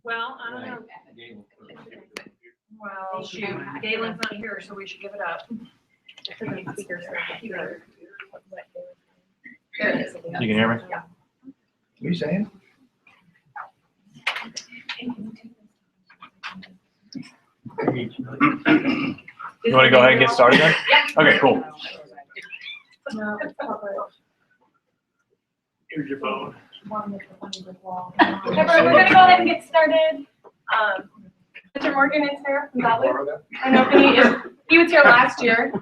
Well, I don't know. Well, shoot, Galen's not here, so we should give it up. There it is. You can hear me? Yeah. What are you saying? You want to go ahead and get started then? Yeah. Okay, cool. No, it's probably. Here's your phone. Okay, we're gonna go ahead and get started. Mr. Morgan is here from Dotloop. I know he was here last year.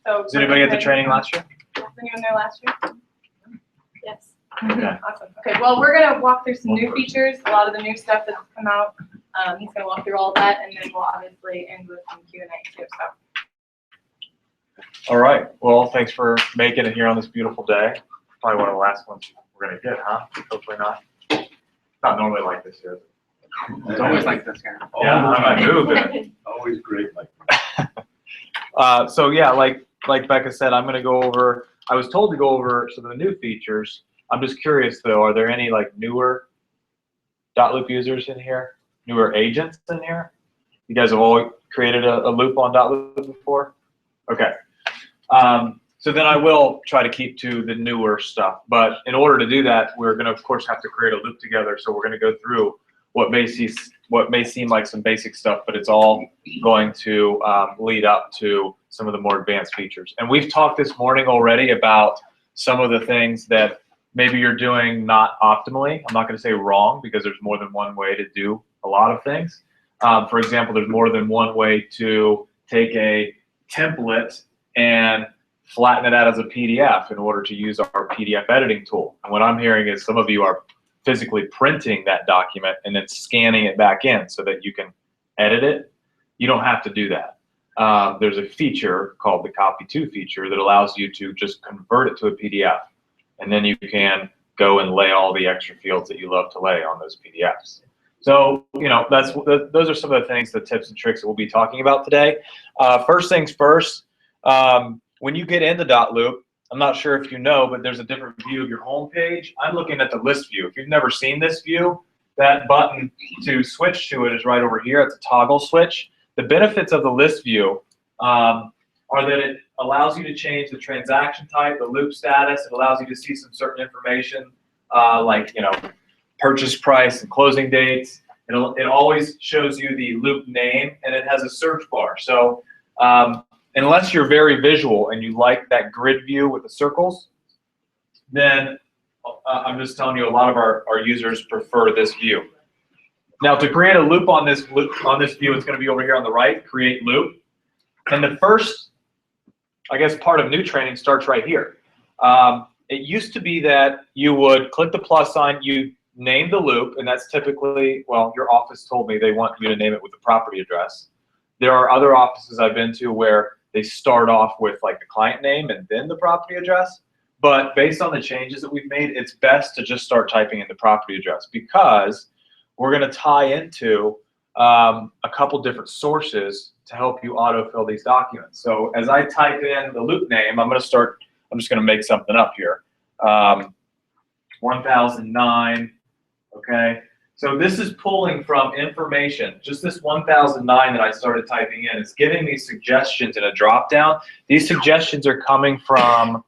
So. Was anybody at the training last year? Was anyone there last year? Yes. Okay. Awesome. Okay, well, we're gonna walk through some new features, a lot of the new stuff that's come out. He's gonna walk through all of that, and then we'll obviously end with some Q&A too, so. All right. Well, thanks for making it here on this beautiful day. Probably one of the last ones we're going to get, huh? Hopefully not. Not normally like this, is it? It's always like this, Karen. Yeah, I'm moving. Always great like this. So yeah, like Becca said, I'm going to go over, I was told to go over some of the new features. I'm just curious though, are there any like newer Dotloop users in here? Newer agents in here? You guys have all created a loop on Dotloop before? Okay. So then I will try to keep to the newer stuff. But in order to do that, we're going to, of course, have to create a loop together. So we're going to go through what may seem like some basic stuff, but it's all going to lead up to some of the more advanced features. And we've talked this morning already about some of the things that maybe you're doing not optimally. I'm not going to say wrong, because there's more than one way to do a lot of things. For example, there's more than one way to take a template and flatten it out as a PDF in order to use our PDF editing tool. And what I'm hearing is some of you are physically printing that document and then scanning it back in so that you can edit it. You don't have to do that. There's a feature called the copy to feature that allows you to just convert it to a PDF. And then you can go and lay all the extra fields that you love to lay on those PDFs. So, you know, those are some of the things, the tips and tricks that we'll be talking about today. First things first, when you get into Dotloop, I'm not sure if you know, but there's a different view of your home page. I'm looking at the list view. If you've never seen this view, that button to switch to it is right over here. It's a toggle switch. The benefits of the list view are that it allows you to change the transaction type, the loop status. It allows you to see some certain information like, you know, purchase price and closing dates. It always shows you the loop name, and it has a search bar. So unless you're very visual and you like that grid view with the circles, then I'm just telling you, a lot of our users prefer this view. Now, to create a loop on this view, it's going to be over here on the right, create loop. And the first, I guess, part of new training starts right here. It used to be that you would click the plus sign, you name the loop, and that's typically, well, your office told me they want you to name it with the property address. There are other offices I've been to where they start off with like the client name and then the property address. But based on the changes that we've made, it's best to just start typing in the property address, because we're going to tie into a couple different sources to help you autofill these documents. So as I type in the loop name, I'm just going to make something up here. 1009, okay? So this is pulling from information, just this 1009 that I started typing in. It's giving me suggestions in a drop-down. These suggestions are coming from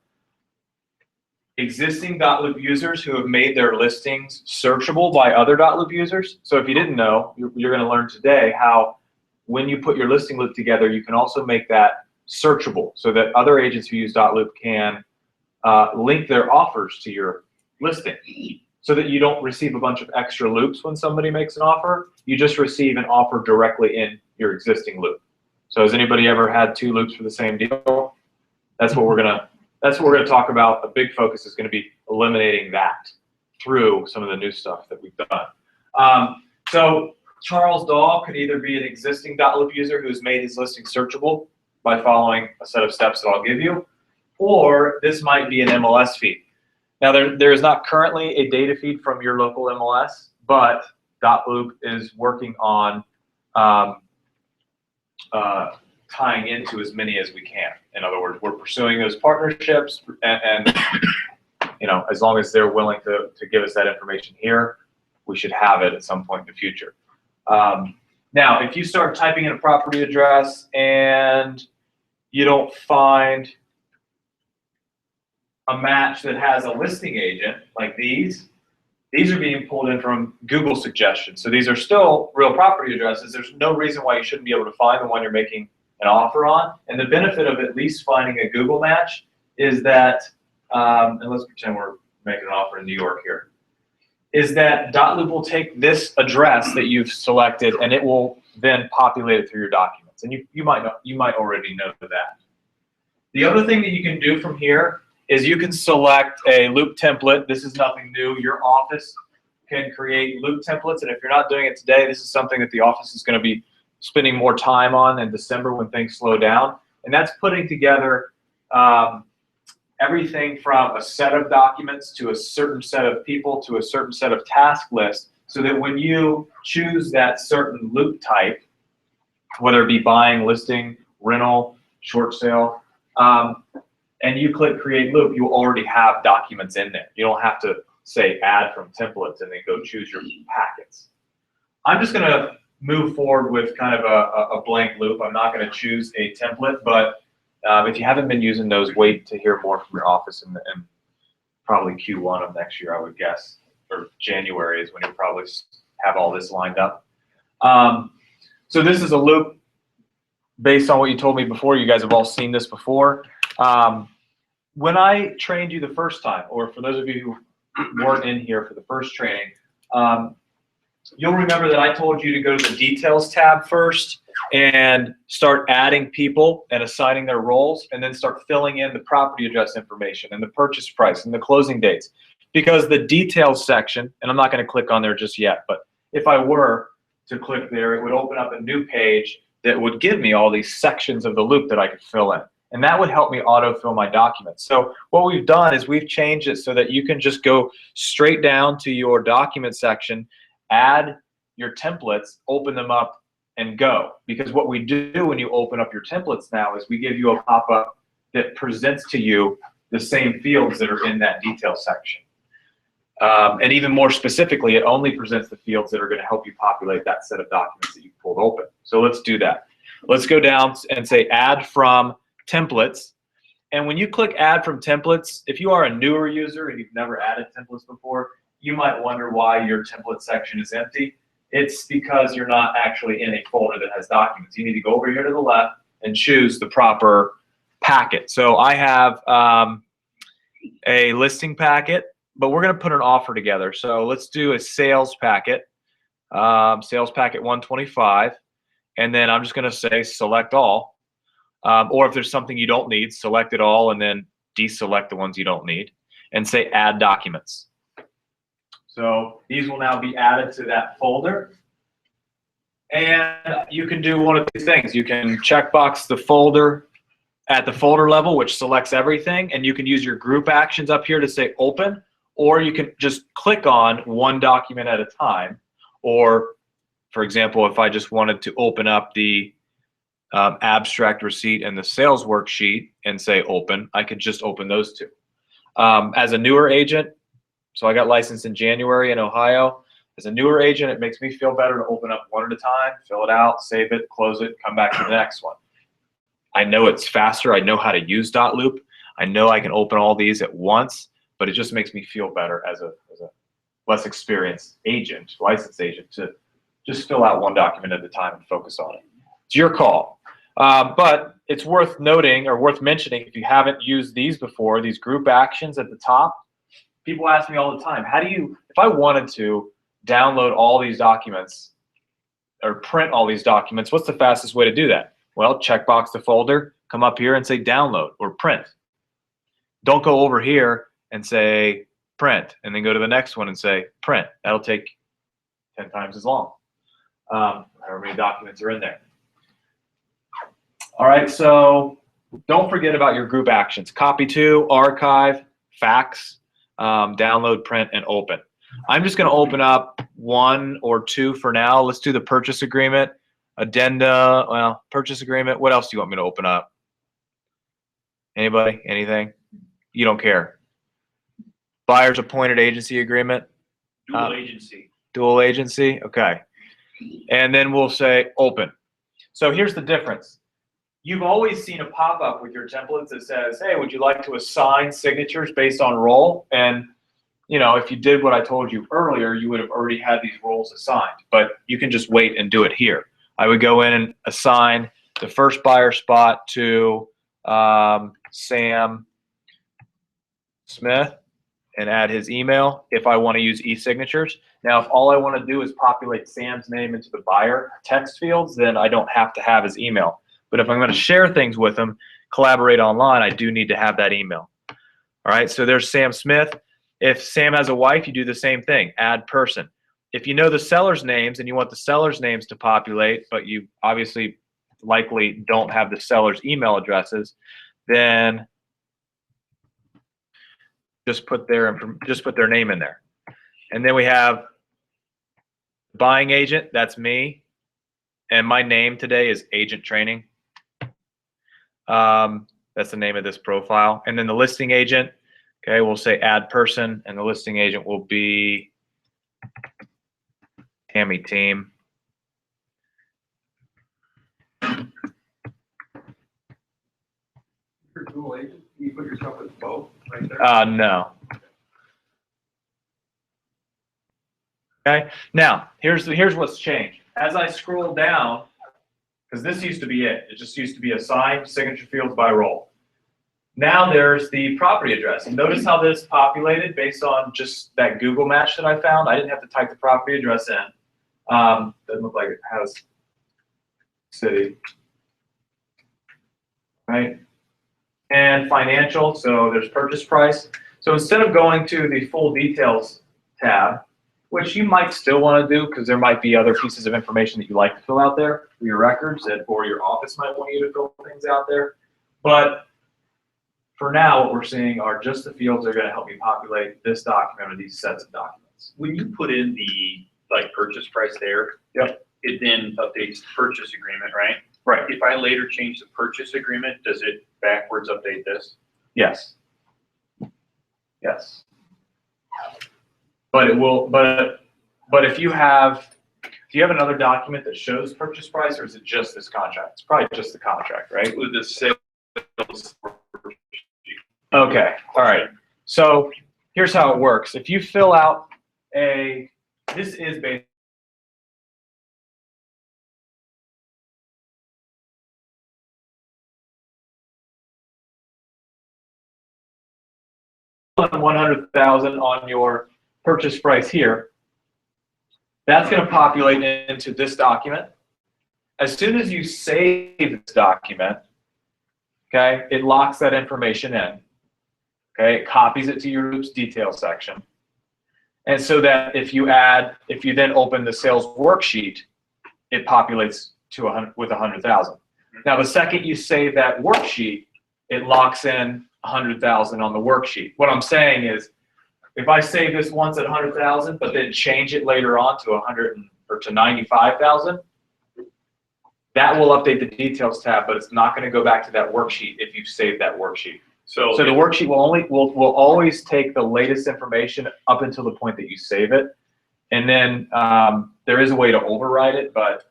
existing Dotloop users who have made their listings searchable by other Dotloop users. So if you didn't know, you're going to learn today how when you put your listing loop together, you can also make that searchable so that other agents who use Dotloop can link their offers to your listing, so that you don't receive a bunch of extra loops when somebody makes an offer. You just receive an offer directly in your existing loop. So has anybody ever had 2 loops for the same deal? That's what we're gonna talk about. A big focus is gonna be eliminating that through some of the new stuff that we've done. So Charles Dahl could either be an existing Dotloop user who's made his listing searchable by following a set of steps that I'll give you, or this might be an MLS feed. Now, there is not currently a data feed from your local MLS, but Dotloop is working on tying into as many as we can. In other words, we're pursuing those partnerships, and you know, as long as they're willing to give us that information here, we should have it at some point in the future. Now, if you start typing in a property address and you don't find a match that has a listing agent, like these are being pulled in from Google suggestions. So these are still real property addresses. There's no reason why you shouldn't be able to find the one you're making an offer on. And the benefit of at least finding a Google match is that, and let's pretend we're making an offer in New York here, is that Dotloop will take this address that you've selected and it will then populate it through your documents. And you might already know that. The other thing that you can do from here is you can select a loop template. This is nothing new. Your office can create loop templates, and if you're not doing it today, this is something that the office is going to be spending more time on in December when things slow down. And that's putting together everything from a set of documents to a certain set of people to a certain set of task lists, so that when you choose that certain loop type, whether it be buying, listing, rental, short sale, and you click create loop, you already have documents in there. You don't have to say add from templates and then go choose your packets. I'm just going to move forward with kind of a blank loop. I'm not going to choose a template, but if you haven't been using those, wait to hear more from your office in probably Q1 of next year, I would guess, or January is when you'll probably have all this lined up. So this is a loop based on what you told me before. You guys have all seen this before. When I trained you the first time, or for those of you who weren't in here for the first training, you'll remember that I told you to go to the details tab first and start adding people and assigning their roles, and then start filling in the property address information and the purchase price and the closing dates. Because the details section, and I'm not going to click on there just yet, but if I were to click there, it would open up a new page that would give me all these sections of the loop that I could fill in. And that would help me autofill my documents. So what we've done is we've changed it so that you can just go straight down to your document section, add your templates, open them up, and go. Because what we do when you open up your templates now is we give you a pop-up that presents to you the same fields that are in that detail section. And even more specifically, it only presents the fields that are going to help you populate that set of documents that you pulled open. So let's do that. Let's go down and say add from templates. And when you click add from templates, if you are a newer user and you've never added templates before, you might wonder why your template section is empty. It's because you're not actually in a folder that has documents. You need to go over here to the left and choose the proper packet. So I have a listing packet, but we're going to put an offer together. So let's do a sales packet, sales packet 125, and then I'm just going to say select all. Or if there's something you don't need, select it all and then deselect the ones you don't need, and say add documents. So these will now be added to that folder. And you can do one of two things. You can checkbox the folder at the folder level, which selects everything, and you can use your group actions up here to say open, or you can just click on one document at a time. Or, for example, if I just wanted to open up the abstract receipt and the sales worksheet and say open, I could just open those two. As a newer agent, so I got licensed in January in Ohio. As a newer agent, it makes me feel better to open up one at a time, fill it out, save it, close it, come back to the next one. I know it's faster. I know how to use Dotloop. I know I can open all these at once, but it just makes me feel better as a less experienced agent, licensed agent, to just fill out one document at a time and focus on it. It's your call. But it's worth noting or worth mentioning, if you haven't used these before, these group actions at the top, people ask me all the time, how do you, if I wanted to download all these documents or print all these documents, what's the fastest way to do that? Well, checkbox the folder, come up here and say download or print. Don't go over here and say print and then go to the next one and say print. That'll take 10 times as long, however many documents are in there. All right, so don't forget about your group actions. Copy to, archive, fax, download, print, and open. I'm just going to open up one or two for now. Let's do the purchase agreement. Addenda, well, purchase agreement. What else do you want me to open up? Anybody? Anything? You don't care. Buyer's appointed agency agreement. Dual agency. Dual agency. Okay. And then we'll say open. So here's the difference. You've always seen a pop-up with your templates that says, hey, would you like to assign signatures based on role? And you know, if you did what I told you earlier, you would have already had these roles assigned, but you can just wait and do it here. I would go in and assign the first buyer spot to Sam Smith and add his email if I want to use e-signatures. Now, if all I want to do is populate Sam's name into the buyer text fields, then I don't have to have his email. But if I'm going to share things with him, collaborate online, I do need to have that email. All right, so there's Sam Smith. If Sam has a wife, you do the same thing, add person. If you know the seller's names and you want the seller's names to populate, but you obviously likely don't have the seller's email addresses, then just put their name in there. And then we have buying agent, that's me. And my name today is Agent Training. That's the name of this profile. And then the listing agent, okay, we'll say add person, and the listing agent will be Tammy Team. You're a dual agent. You put yourself as both right there. No. Okay, now here's what's changed. As I scroll down, because this used to be it. It just used to be assigned signature fields by role. Now there's the property address. And notice how this populated based on just that Google match that I found. I didn't have to type the property address in. Doesn't look like it has city. Right? And financial, so there's purchase price. So instead of going to the full details tab, which you might still want to do because there might be other pieces of information that you like to fill out there for your records, or your office might want you to fill things out there. But for now, what we're seeing are just the fields that are going to help me populate this document or these sets of documents. When you put in the purchase price there, Yep. it then updates the purchase agreement, right? Right. If I later change the purchase agreement, does it backwards update this? Yes. Yes. But it will. But if you have another document that shows purchase price, or is it just this contract? It's probably just the contract, right? With the sales. Okay. All right. So here's how it works. If you fill out this is based on 100,000 on your purchase price here. That's going to populate into this document. As soon as you save this document, okay, it locks that information in. Okay, it copies it to your Oops detail section. And so that if you then open the sales worksheet, it populates to 100 with 100,000. Now, the second you save that worksheet, it locks in 100,000 on the worksheet. What I'm saying is, if I save this once at 100,000, but then change it later on to 95,000, that will update the details tab, but it's not going to go back to that worksheet if you've saved that worksheet. So the worksheet will always take the latest information up until the point that you save it, and then there is a way to override it, but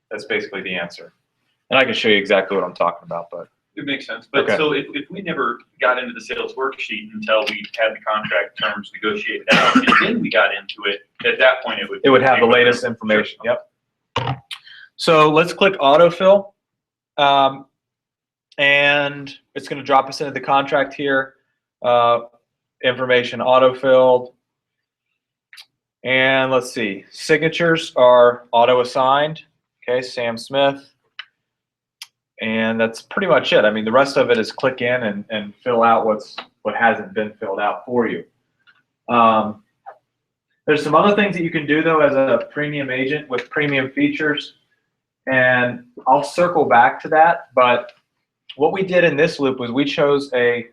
that's basically the answer. And I can show you exactly what I'm talking about, but. It makes sense. But Okay. so if we never got into the sales worksheet until we had the contract terms negotiated out, and then we got into it, at that point it would have the latest information. Sure. Yep. So let's click autofill. And it's going to drop us into the contract here. Information auto-filled. And let's see. Signatures are auto-assigned. Okay, Sam Smith. And that's pretty much it. I mean, the rest of it is click in and fill out what hasn't been filled out for you. There's some other things that you can do, though, as a premium agent with premium features. And I'll circle back to that. But what we did in this loop was we chose a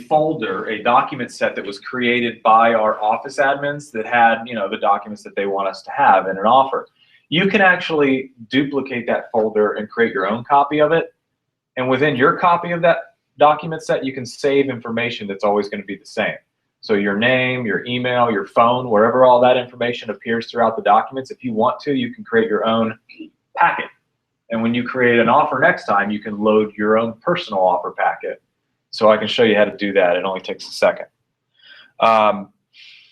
folder, a document set that was created by our office admins that had, the documents that they want us to have in an offer. you can actually duplicate that folder and create your own copy of it. And within your copy of that document set, you can save information that's always going to be the same. So your name, your email, your phone, wherever all that information appears throughout the documents, if you want to, you can create your own packet. And when you create an offer next time, you can load your own personal offer packet. So I can show you how to do that. It only takes a second.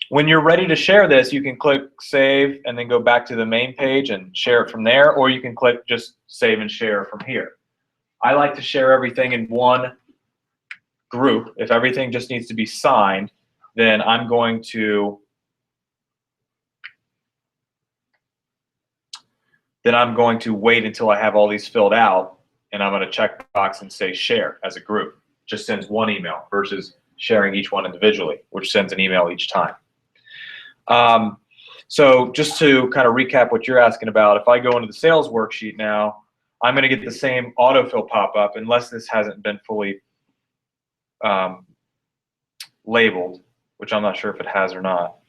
When you're ready to share this, you can click save and then go back to the main page and share it from there, or you can click just save and share from here. I like to share everything in one group. If everything just needs to be signed, then I'm going to wait until I have all these filled out, and I'm going to check the box and say share as a group. Just sends one email versus sharing each one individually, which sends an email each time. So just to kind of recap what you're asking about, if I go into the sales worksheet now, I'm going to get the same autofill pop-up unless this hasn't been fully labeled, which I'm not sure if it has or not.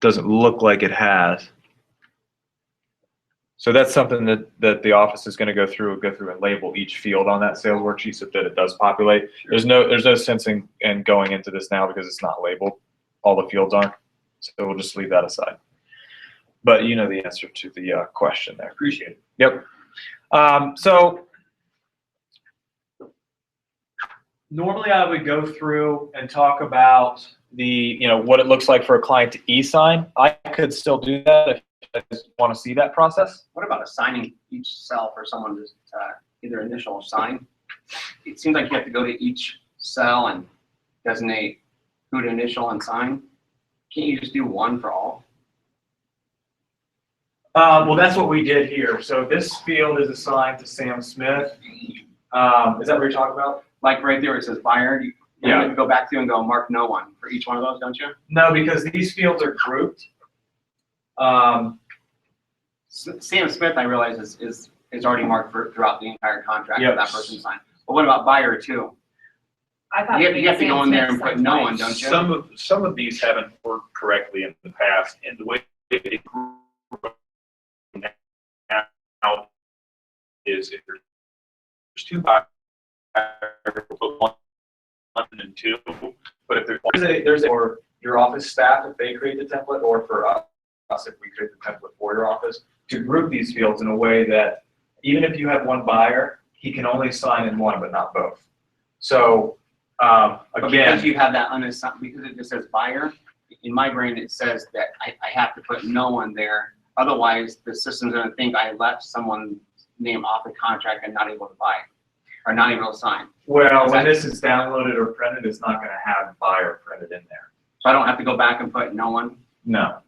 Doesn't look like it has. So that's something that the office is going to go through and label each field on that sales worksheet so that it does populate. Sure. There's no sense in going into this now because it's not labeled. All the fields aren't. So we'll just leave that aside. But you know the answer to the question there. Appreciate it. Yep. So normally I would go through and talk about what it looks like for a client to e-sign. I could still do that if you guys want to see that process. What about assigning each cell for someone to either initial or sign? It seems like you have to go to each cell and designate who to initial and sign. Can't you just do one for all? Well, that's what we did here. So this field is assigned to Sam Smith. Is that what you're talking about? Like right there, it says buyer. You have to go back to and go mark no one for each one of those, don't you? No, because these fields are grouped. Sam Smith, I realize, is already marked throughout the entire contract Yep. for that person signed. But what about buyer too? I thought You have to go in there and put no one, don't you? Some of these haven't worked correctly in the past, and the way they group now is if there's two buyers, put one and two. But if there's or your office staff, if they create the template, or for us, if we create the template for your office, to group these fields in a way that even if you have one buyer, he can only sign in one, but not both. So But again, because you have that unassigned, because it just says buyer, in my brain it says that I have to put no one there. Otherwise, the system's going to think I left someone's name off the contract and not able to buy, or not able to sign. well, when this is downloaded or printed, it's not going to have buyer printed in there. So I don't have to go back and put no one. No.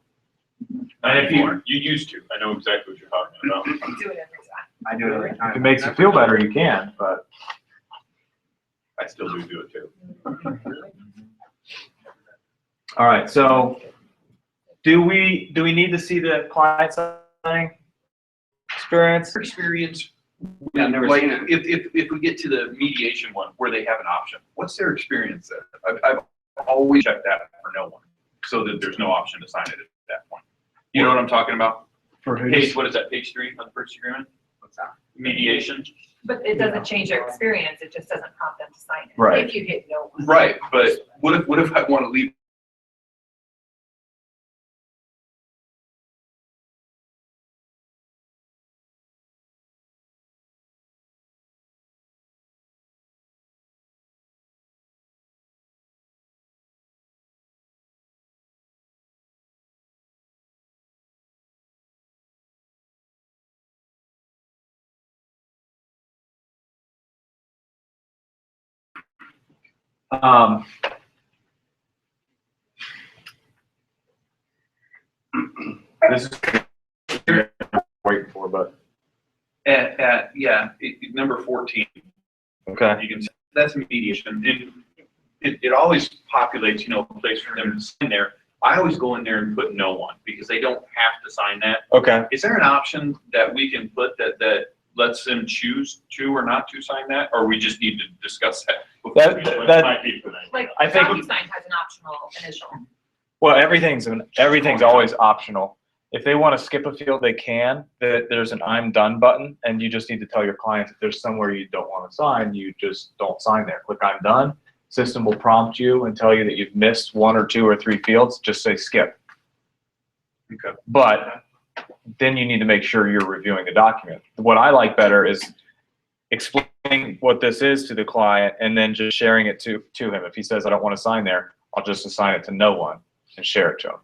And if you used to, I know exactly what you're talking about. Do it every time. I do it every time. If it makes you feel better, you can, but. I still do it too. All right, so do we need to see the client signing experience? Experience. Yeah, I've never Like, seen it. if we get to the mediation one where they have an option, what's their experience there? I've always checked that for no one, so that there's no option to sign it at that point. You know what I'm talking about? For who? Page, what is that, page 3 on the purchase agreement? What's that? Mediation? But it doesn't change their experience, it just doesn't prompt them to sign it. Right. If you hit no one. Right, but what if I want to leave? This is waiting for, but Number 14. okay. You can, that's mediation. It always populates, a place for them to sign there. I always go in there and put no one because they don't have to sign that. Okay. Is there an option that we can put that lets them choose to or not to sign that, or we just need to discuss that? Like, I think- DocuSign has an optional initial. Well, everything's always optional. If they want to skip a field, they can. There's an I'm done button, and you just need to tell your clients if there's somewhere you don't want to sign, you just don't sign there. Click I'm done. System will prompt you and tell you that you've missed 1 or 2 or 3 fields. Just say skip. Okay. But then you need to make sure you're reviewing the document. What I like better is explaining what this is to the client and then just sharing it to him. If he says, I don't want to sign there, I'll just assign it to no one and share it to him.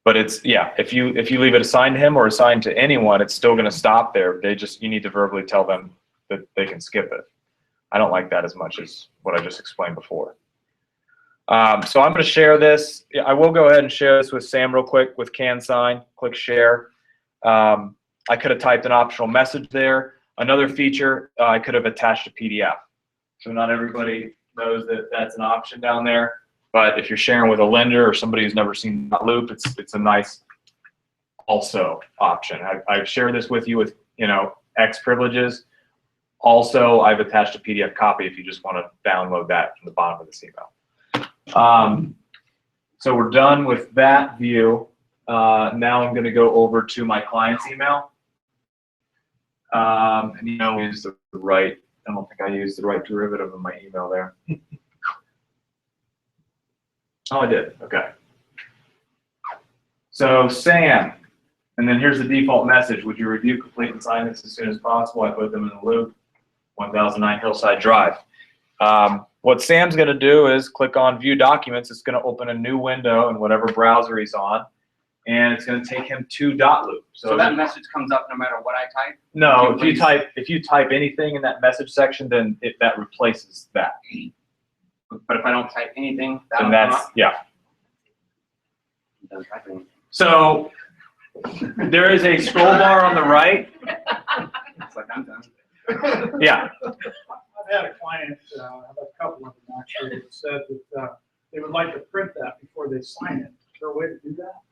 But it's, yeah, if you leave it assigned to him or assigned to anyone, it's still going to stop there. You need to verbally tell them that they can skip it. I don't like that as much as what I just explained before. So I'm going to share this. Yeah, I will go ahead and share this with Sam real quick with CanSign. Click share. I could have typed an optional message there. Another feature, I could have attached a PDF. So not everybody knows that that's an option down there. But if you're sharing with a lender or somebody who's never seen Dotloop, it's a nice also option. I've shared this with you with, X privileges. Also, I've attached a PDF copy if you just want to download that from the bottom of this email. So we're done with that view. Now I'm going to go over to my client's email. And use the right, I don't think I used the right derivative of my email there. Oh, I did. Okay. So Sam, and then here's the default message. Would you review, complete, and sign this as soon as possible? I put them in the loop. 1009 Hillside Drive. What Sam's going to do is click on View Documents. It's going to open a new window in whatever browser he's on, and it's going to take him to Dotloop. So that message comes up no matter what I type? No, if you type anything in that message section, then that replaces that. But if I don't type anything, And that's, yeah. Done typing. So there is a scroll bar on the right. It's like I'm done. Yeah. I've had a client, a couple of them actually, that said that they would like to print that before they sign it. Is there a way to do that?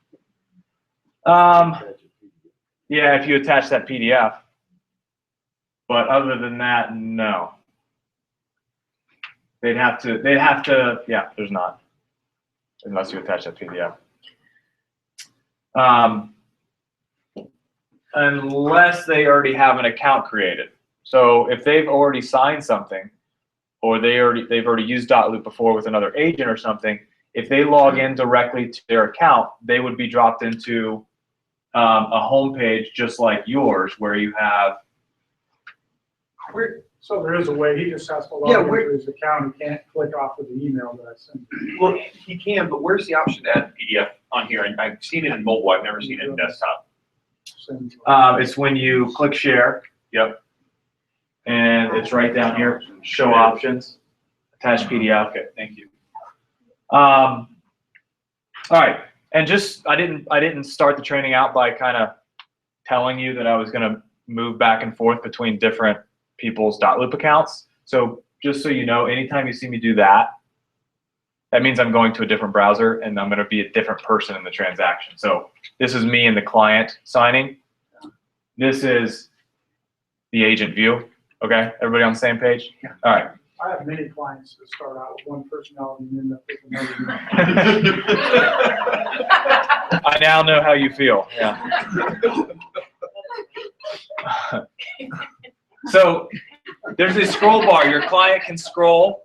Yeah, if you attach that PDF. But other than that, no. They'd have to, yeah, there's not. Unless you attach that PDF. Unless they already have an account created. So if they've already signed something, or they've already used Dotloop before with another agent or something, if they log in directly to their account, they would be dropped into a home page just like yours, where you have. So there is a way, he just has to log into his account, he can't click off of the email that I sent. Well, he can, but where's the option to add PDF on here? I've seen it in mobile. I've never seen it in desktop. It's when you click share. Yep. And it's right down here. Show options. Attach PDF. Okay, thank you. All right, and just I didn't start the training out by kind of telling you that I was going to move back and forth between different people's Dotloop accounts. So just so you know, anytime you see me do that, that means I'm going to a different browser and I'm going to be a different person in the transaction. So this is me and the client signing. This is the agent view. Okay, everybody on the same page? Yeah. All right. I have many clients that start out with one personality and end up with another. I now know how you feel. Yeah. So there's a scroll bar. Your client can scroll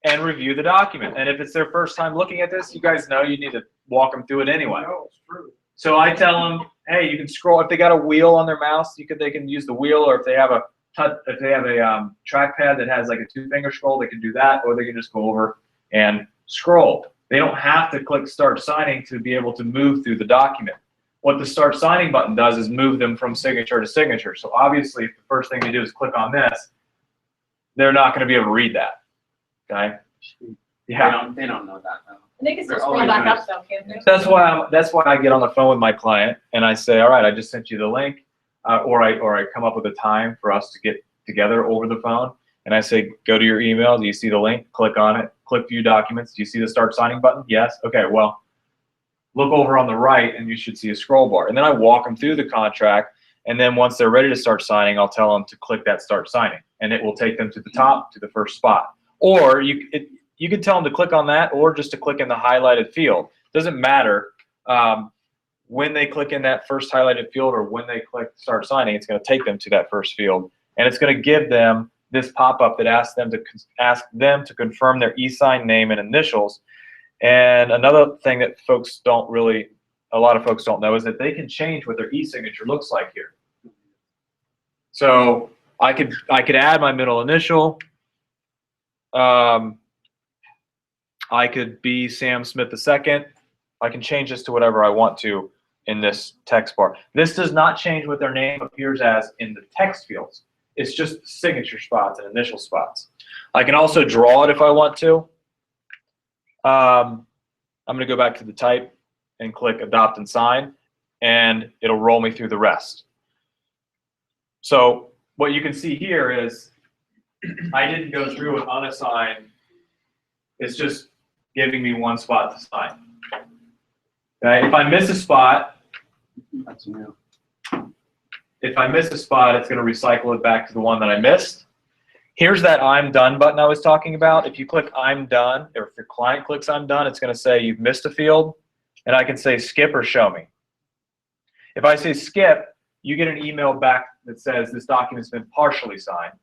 and review the document. And if it's their first time looking at this, you guys know you need to walk them through it anyway. No, it's true. So I tell them, hey, you can scroll. If they got a wheel on their mouse, they can use the wheel, or if they have a trackpad that has like a 2-finger scroll, they can do that, or they can just go over and scroll. They don't have to click Start Signing to be able to move through the document. What the Start Signing button does is move them from signature to signature. So obviously, if the first thing they do is click on this, they're not going to be able to read that. Okay? Yeah. They don't know that though. And they can still They're scroll always back gonna- up though, can't they? That's why I get on the phone with my client and I say, all right, I just sent you the link, or I come up with a time for us to get together over the phone, and I say, go to your email. Do you see the link? Click on it. Click View Documents. Do you see the Start Signing button? Yes. Okay. Well, look over on the right, and you should see a scroll bar. And then I walk them through the contract, and then once they're ready to start signing, I'll tell them to click that Start Signing, and it will take them to the top, to the first spot. Or you could tell them to click on that, or just to click in the highlighted field. doesn't matter. When they click in that first highlighted field or when they click start signing, it's going to take them to that first field, and it's going to give them this pop-up that asks them to confirm their e-sign name and initials. And another thing that a lot of folks don't know is that they can change what their e-signature looks like here. So I could add my middle initial. I could be Sam Smith II. I can change this to whatever I want to in this text bar. This does not change what their name appears as in the text fields. It's just signature spots and initial spots. I can also draw it if I want to. I'm going to go back to the type and click adopt and sign, and it'll roll me through the rest. So what you can see here is I didn't go through and unassign. It's just giving me one spot to sign. Okay, if I miss a spot, That's new. it's going to recycle it back to the one that I missed. Here's that I'm done button I was talking about. If you click I'm done, or if your client clicks I'm done, it's going to say you've missed a field, and I can say skip or show me. If I say skip, you get an email back that says this document's been partially signed.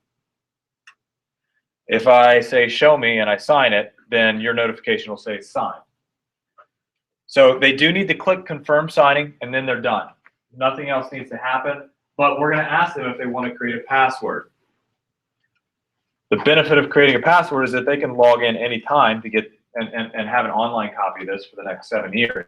If I say show me and I sign it, then your notification will say sign. So they do need to click confirm signing, and then they're done. Nothing else needs to happen, but we're going to ask them if they want to create a password. The benefit of creating a password is that they can log in anytime to get and have an online copy of this for the next 7 years.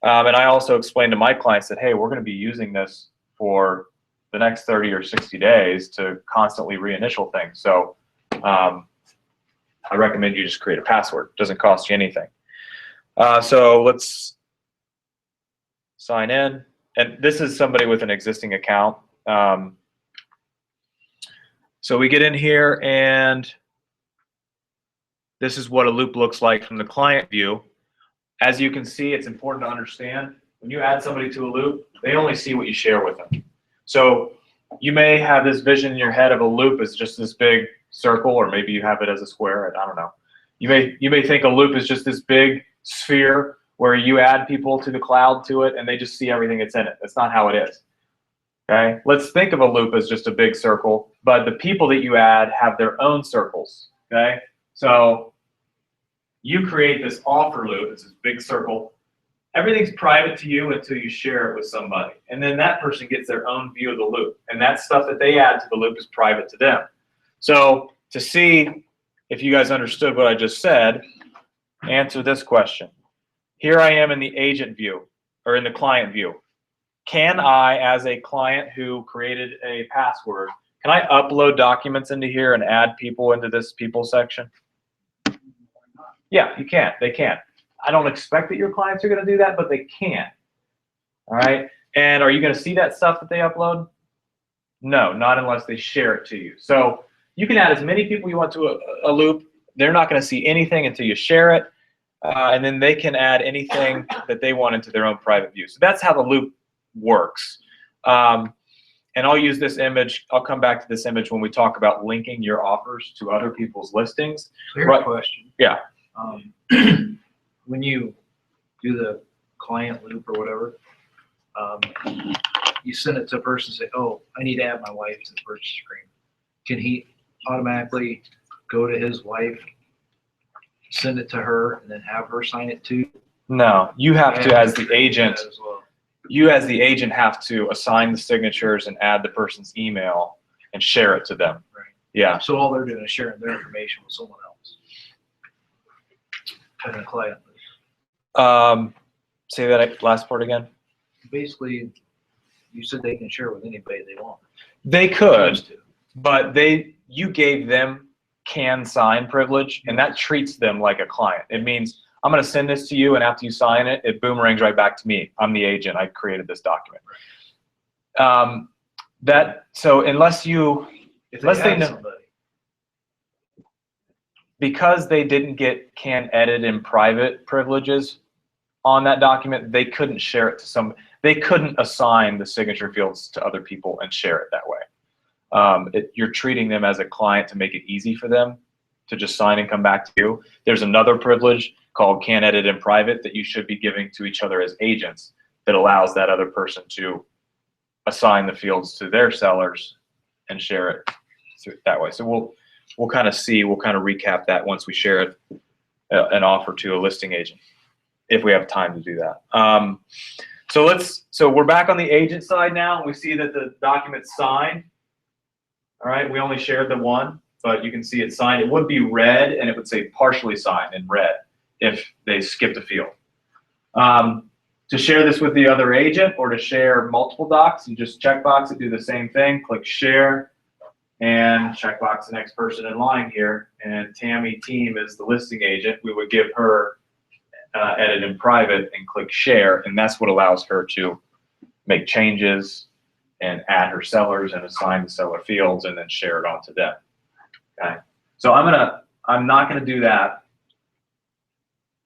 And I also explained to my clients that, hey, we're going to be using this for the next 30 or 60 days to constantly reinitial things. So I recommend you just create a password. It doesn't cost you anything. So let's sign in. And this is somebody with an existing account. So we get in here, and this is what a loop looks like from the client view. As you can see, it's important to understand when you add somebody to a loop, they only see what you share with them. So you may have this vision in your head of a loop as just this big circle, or maybe you have it as a square. I don't know. You may think a loop is just this big sphere where you add people to the cloud to it, and they just see everything that's in it. That's not how it is. Okay, let's think of a loop as just a big circle, but the people that you add have their own circles. Okay, so you create this offer loop. It's this big circle. Everything's private to you until you share it with somebody, and then that person gets their own view of the loop, and that stuff that they add to the loop is private to them. So to see if you guys understood what I just said, answer this question. Here I am in the agent view, or in the client view. Can I, as a client who created a password, can I upload documents into here and add people into this people section? Yeah, you can. They can. I don't expect that your clients are going to do that, but they can. All right. And are you going to see that stuff that they upload? No, not unless they share it to you. So you can add as many people you want to a loop. They're not going to see anything until you share it. And then they can add anything that they want into their own private view. So that's how the loop works. And I'll use this image. I'll come back to this image when we talk about linking your offers to other people's listings. Clear Right. question. Yeah. When you do the client loop or whatever, you send it to a person and say, oh, I need to add my wife to the purchase screen. Can he automatically go to his wife, send it to her, and then have her sign it too? No, you have to, as the agent, As well. you as the agent have to assign the signatures and add the person's email and share it to them. Right. Yeah. So all they're doing is sharing their information with someone else. And the client. Say that last part again. Basically, you said they can share with anybody they want. They could, Choose to. but you gave them can sign privilege, and that treats them like a client. It means I'm going to send this to you, and after you sign it, it boomerangs right back to me. I'm the agent. I created this document. So unless If they add know, somebody. because they didn't get can edit in private privileges on that document, they couldn't share it to they couldn't assign the signature fields to other people and share it that way. You're treating them as a client to make it easy for them to just sign and come back to you. There's another privilege called can edit in private that you should be giving to each other as agents that allows that other person to assign the fields to their sellers and share it that way. So we'll kind of recap that once we share it, an offer to a listing agent, if we have time to do that. So we're back on the agent side now, and we see that the document's signed. All right, we only shared the one, but you can see it's signed. It would be red, and it would say partially signed in red if they skipped a field. To share this with the other agent or to share multiple docs, you just checkbox it, do the same thing, click share, and checkbox the next person in line here. And Tammy Team is the listing agent. We would give her edit in private and click share, and that's what allows her to make changes and add her sellers and assign the seller fields and then share it on to them. Okay, so I'm not gonna do that.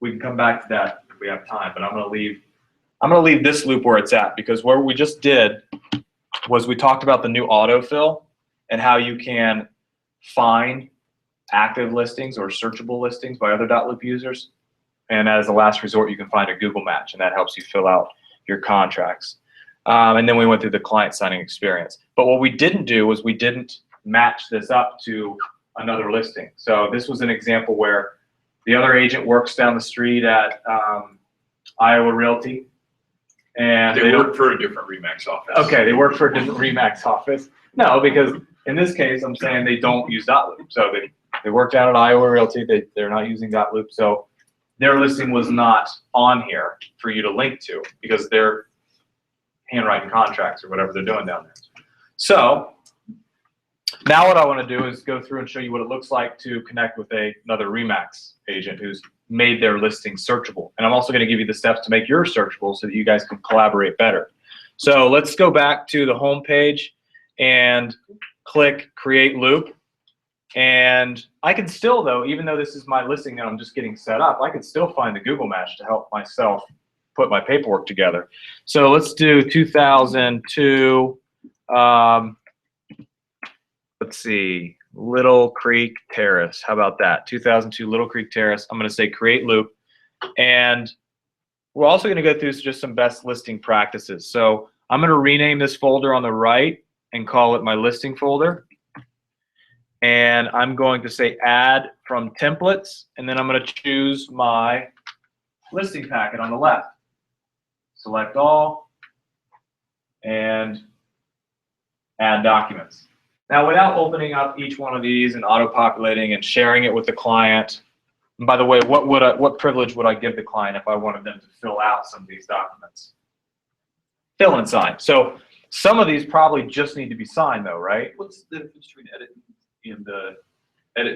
We can come back to that if we have time, but I'm gonna leave this loop where it's at, because what we just did was we talked about the new autofill and how you can find active listings or searchable listings by other Dotloop users. And as a last resort, you can find a Google match, and that helps you fill out your contracts. And then we went through the client signing experience. But what we didn't do was we didn't match this up to another listing. So this was an example where the other agent works down the street at Iowa Realty. And They work for a different Remax office. Okay, they work for a different Remax office. No, because in this case, I'm saying they don't use Dotloop. So they work down at Iowa Realty. They're not using Dotloop. So their listing was not on here for you to link to because they're handwriting contracts or whatever they're doing down there. So now what I want to do is go through and show you what it looks like to connect with another Remax agent who's made their listing searchable. And I'm also going to give you the steps to make yours searchable so that you guys can collaborate better. So let's go back to the home page and click Create Loop. And I can still, though, even though this is my listing and I'm just getting set up, I can still find the Google match to help myself put my paperwork together. So let's do 2002, let's see, Little Creek Terrace. How about that? 2002 Little Creek Terrace. I'm going to say Create Loop. And we're also going to go through just some best listing practices. So I'm going to rename this folder on the right and call it my listing folder. And I'm going to say add from templates, and then I'm going to choose my listing packet on the left. Select all and add documents. Now, without opening up each one of these and auto-populating and sharing it with the client, and by the way, what privilege would I give the client if I wanted them to fill out some of these documents? Fill and sign. So some of these probably just need to be signed, though, right? What's the difference between edit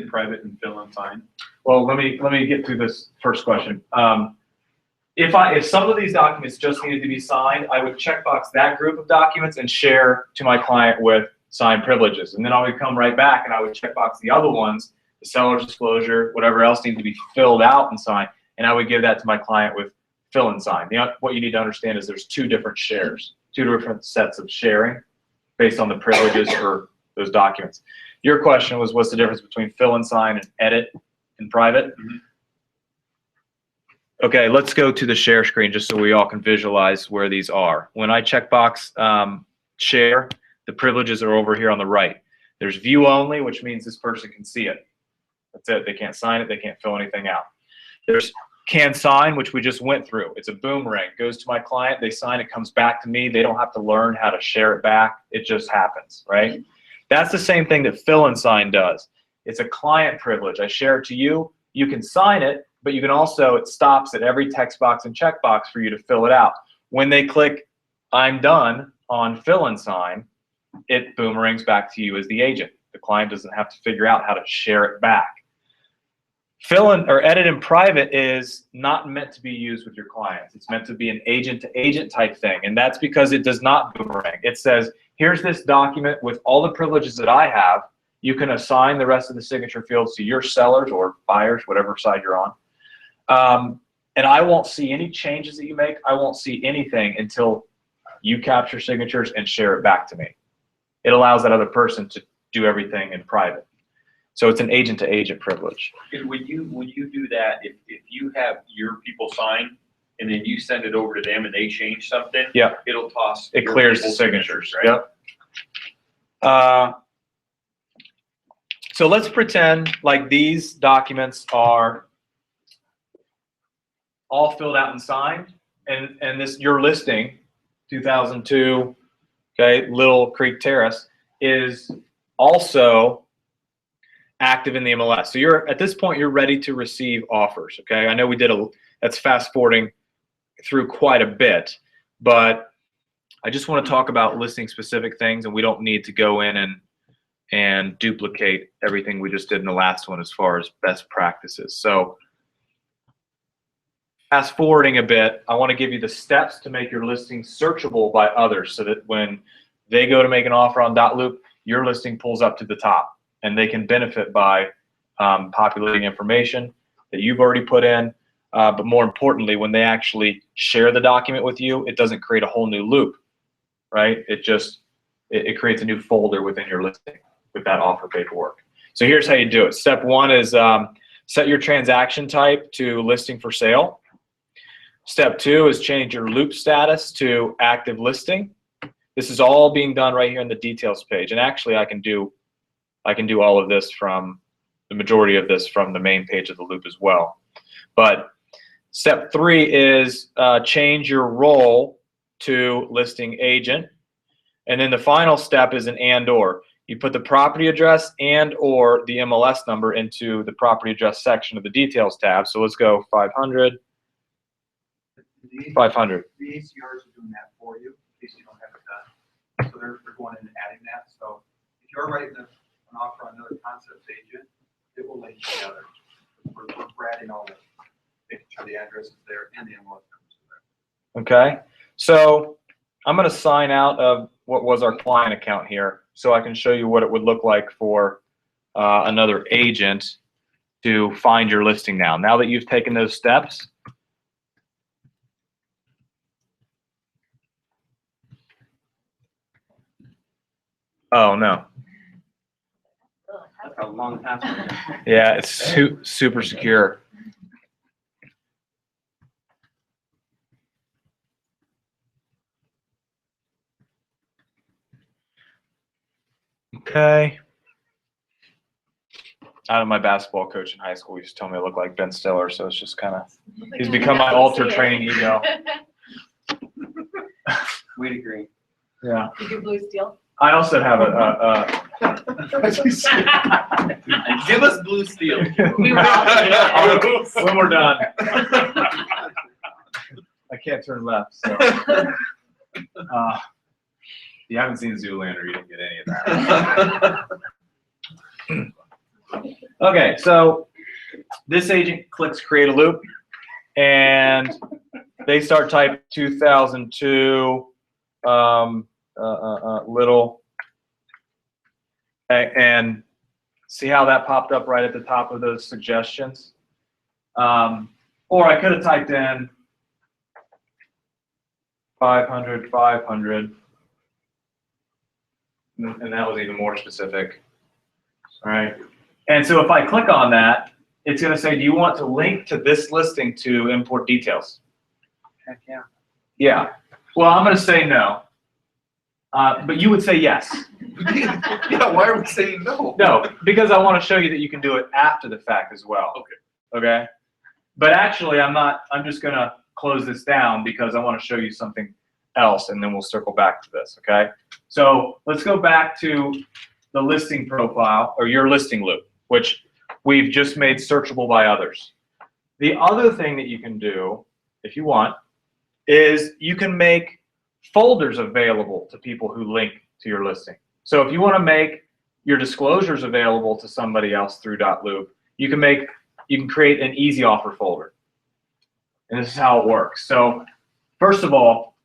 in private and fill and sign? Well, let me get through this first question. If some of these documents just needed to be signed, I would checkbox that group of documents and share to my client with signed privileges. And then I would come right back and I would checkbox the other ones, the seller's disclosure, whatever else needs to be filled out and signed, and I would give that to my client with fill and sign. What you need to understand is there's two different shares, two different sets of sharing based on the privileges for those documents. Your question was, what's the difference between fill and sign and edit in private? Mm-hmm. Okay, let's go to the share screen just so we all can visualize where these are. When I checkbox share, the privileges are over here on the right. There's view only, which means this person can see it. That's it. They can't sign it. They can't fill anything out. There's can sign, which we just went through. It's a boomerang. It goes to my client. They sign. It comes back to me. They don't have to learn how to share it back. It just happens, right? That's the same thing that fill and sign does. It's a client privilege. I share it to you. You can sign it, but you can also, it stops at every text box and checkbox for you to fill it out. When they click I'm done on fill and sign, it boomerangs back to you as the agent. The client doesn't have to figure out how to share it back. Fill in or edit in private is not meant to be used with your clients. It's meant to be an agent-to-agent type thing, and that's because it does not boomerang. It says, here's this document with all the privileges that I have. You can assign the rest of the signature fields to your sellers or buyers, whatever side you're on. And I won't see any changes that you make. I won't see anything until you capture signatures and share it back to me. It allows that other person to do everything in private. So it's an agent-to-agent privilege. And when you do that, if you have your people sign and then you send it over to them and they change something, Yeah. it'll toss. It your clears the people's signatures, right? Yep. So let's pretend like these documents are all filled out and signed, and this, your listing, 2002, okay, Little Creek Terrace, is also active in the MLS. So you're, at this point, you're ready to receive offers, okay? I know we did that's fast forwarding through quite a bit, but I just want to talk about listing specific things, and we don't need to go in and duplicate everything we just did in the last one as far as best practices. So fast forwarding a bit, I want to give you the steps to make your listing searchable by others so that when they go to make an offer on Dotloop, your listing pulls up to the top and they can benefit by populating information that you've already put in. But more importantly, when they actually share the document with you, it doesn't create a whole new loop, right? It creates a new folder within your listing with that offer paperwork. So here's how you do it. Step one is set your transaction type to listing for sale. Step two is change your loop status to active listing. This is all being done right here in the details page. And actually I can do all of this from the majority of this from the main page of the loop as well. But step three is change your role to listing agent. And then the final step is an and/or. You put the property address and/or the MLS number into the property address section of the details tab. So let's go 500. 500. The ACRs are doing that for you, in case you don't have it done. So they're going in and adding that. So if you're writing an offer on another concept agent, it will link together. We're adding all the, making sure the address is there and the MLS numbers are there. Okay. So I'm going to sign out of what was our client account here so I can show you what it would look like for another agent to find your listing now. Now that you've taken those steps, oh no. That's a long password. Yeah, it's super secure. Okay. Out of my basketball coach in high school, he used to tell me I look like Ben Stiller, so it's just kind of, he's become my alter training ego. We'd agree. Yeah. You do blue steel? I also have Give us blue steel. We were all when we're done. I can't turn left, so. You haven't seen Zoolander, you didn't get any of that. Okay, so this agent clicks create a loop, and they start typing 2002 Little, and see how that popped up right at the top of those suggestions. Or I could have typed in 500, 500, and that was even more specific. All right. And so if I click on that, it's going to say, do you want to link to this listing to import details? Heck yeah. Yeah. Well, I'm going to say no. But you would say yes. Yeah, why are we saying no? No, because I want to show you that you can do it after the fact as well. Okay. Okay. But actually, I'm just going to close this down because I want to show you something else, and then we'll circle back to this. Okay. So let's go back to the listing profile, or your listing loop, which we've just made searchable by others. The other thing that you can do, if you want, is you can make folders available to people who link to your listing. So if you want to make your disclosures available to somebody else through Dotloop, you can create an easy offer folder. And this is how it works. So first of all,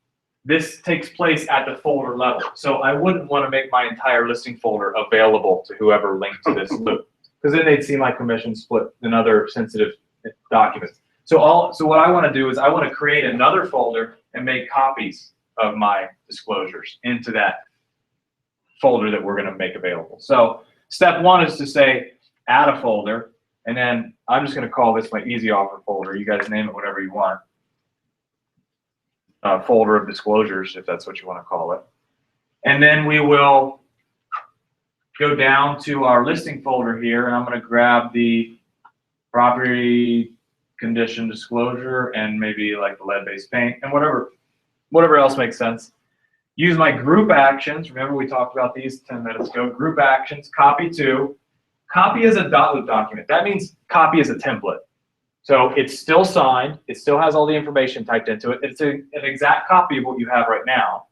this takes place at the folder level. So I wouldn't want to make my entire listing folder available to whoever linked to this loop, because then they'd see my commission split and other sensitive documents. So what I want to do is I want to create another folder and make copies of my disclosures into that folder that we're going to make available. So step one is to say, add a folder, and then I'm just going to call this my easy offer folder. You guys name it whatever you want. Folder of disclosures, if that's what you want to call it. And then we will go down to our listing folder here, and I'm going to grab the property condition disclosure and maybe like the lead-based paint and whatever else makes sense. Use my group actions. Remember we talked about these 10 minutes ago. Group actions, copy to. Copy as a Dotloop document. That means copy as a template. So it's still signed. It still has all the information typed into it. It's an exact copy of what you have right now.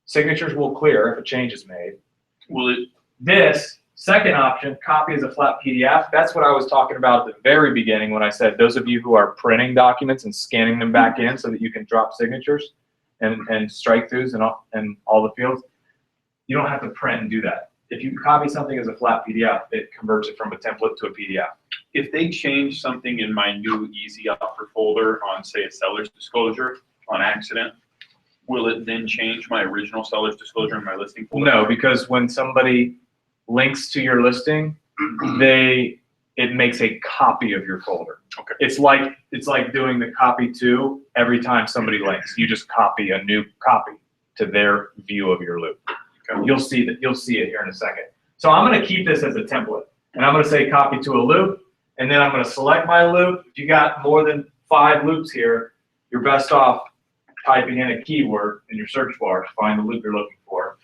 Signatures will clear if a change is made. Will it, This second option, copy as a flat PDF, that's what I was talking about at the very beginning when I said those of you who are printing documents and scanning them back in so that you can drop signatures and strike throughs and all the fields, you don't have to print and do that. If you copy something as a flat PDF, it converts it from a template to a PDF. if they change something in my new easy offer folder on, say, a seller's disclosure on accident, will it then change my original seller's disclosure in my listing folder? No, because when somebody links to your listing, it makes a copy of your folder. Okay. It's like doing the copy to every time somebody links. You just copy a new copy to their view of your loop. Okay. You'll see it here in a second. So I'm going to keep this as a template, and I'm going to say copy to a loop, and then I'm going to select my loop. If you got more than 5 loops here, you're best off typing in a keyword in your search bar to find the loop you're looking for.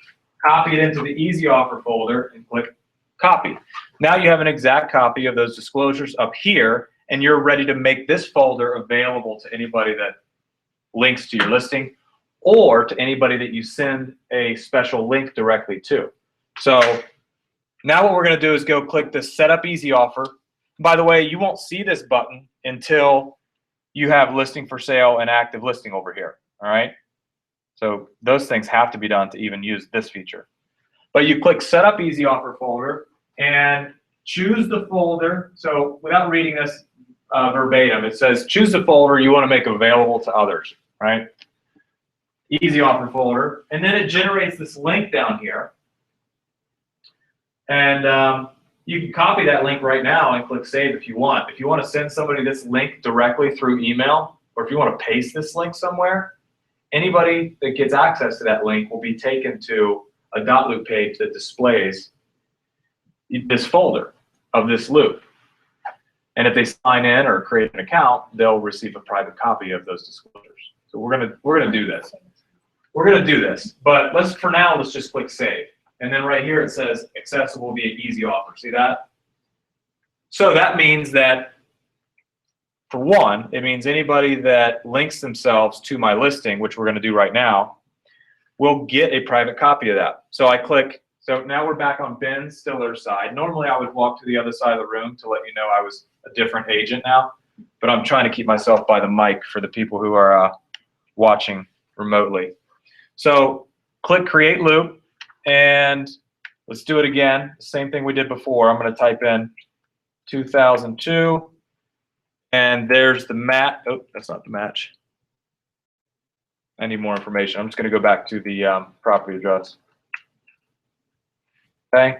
Copy it into the easy offer folder and click copy. Now you have an exact copy of those disclosures up here, and you're ready to make this folder available to anybody that links to your listing or to anybody that you send a special link directly to. So now what we're going to do is go click this Setup Easy Offer. By the way, you won't see this button until you have listing for sale and active listing over here. All right. So those things have to be done to even use this feature. But you click Setup Easy Offer folder and choose the folder. So without reading this verbatim, it says choose the folder you want to make available to others, right? Easy Offer folder. And then it generates this link down here. And you can copy that link right now and click Save if you want. If you want to send somebody this link directly through email, or if you want to paste this link somewhere, anybody that gets access to that link will be taken to a Dotloop page that displays this folder of this loop. And if they sign in or create an account, they'll receive a private copy of those disclosures. So we're gonna do this. We're gonna do this, but for now, let's just click Save. And then right here it says accessible via easy offer. See that? So that means that, for one, it means anybody that links themselves to my listing, which we're going to do right now, will get a private copy of that. So I click, so now we're back on Ben Stiller's side. Normally I would walk to the other side of the room to let you know I was a different agent now, but I'm trying to keep myself by the mic for the people who are watching remotely. So click Create Loop. And let's do it again. Same thing we did before. I'm going to type in 2002. And there's the match. Oh, that's not the match. I need more information. I'm just going to go back to the property address. Okay.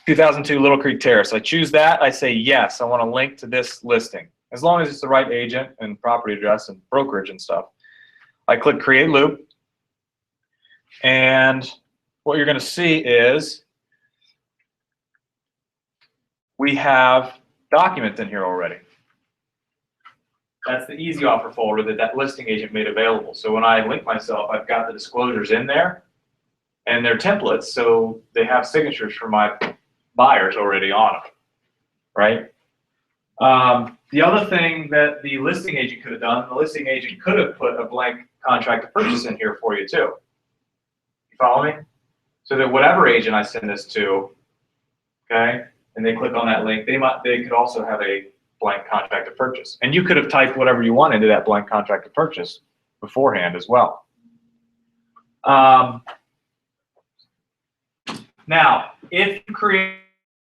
2002 Little Creek Terrace. I choose that. I say yes. I want to link to this listing. As long as it's the right agent and property address and brokerage and stuff. I click Create Loop. And what you're going to see is we have documents in here already. That's the easy offer folder that listing agent made available. So when I link myself, I've got the disclosures in there, and they're templates, so they have signatures for my buyers already on them, right? The other thing that the listing agent could have done, the listing agent could have put a blank contract to purchase in here for you too. Follow me? So that whatever agent I send this to, okay, and they click on that link, they could also have a blank contract to purchase. And you could have typed whatever you want into that blank contract to purchase beforehand as well. Now, if you created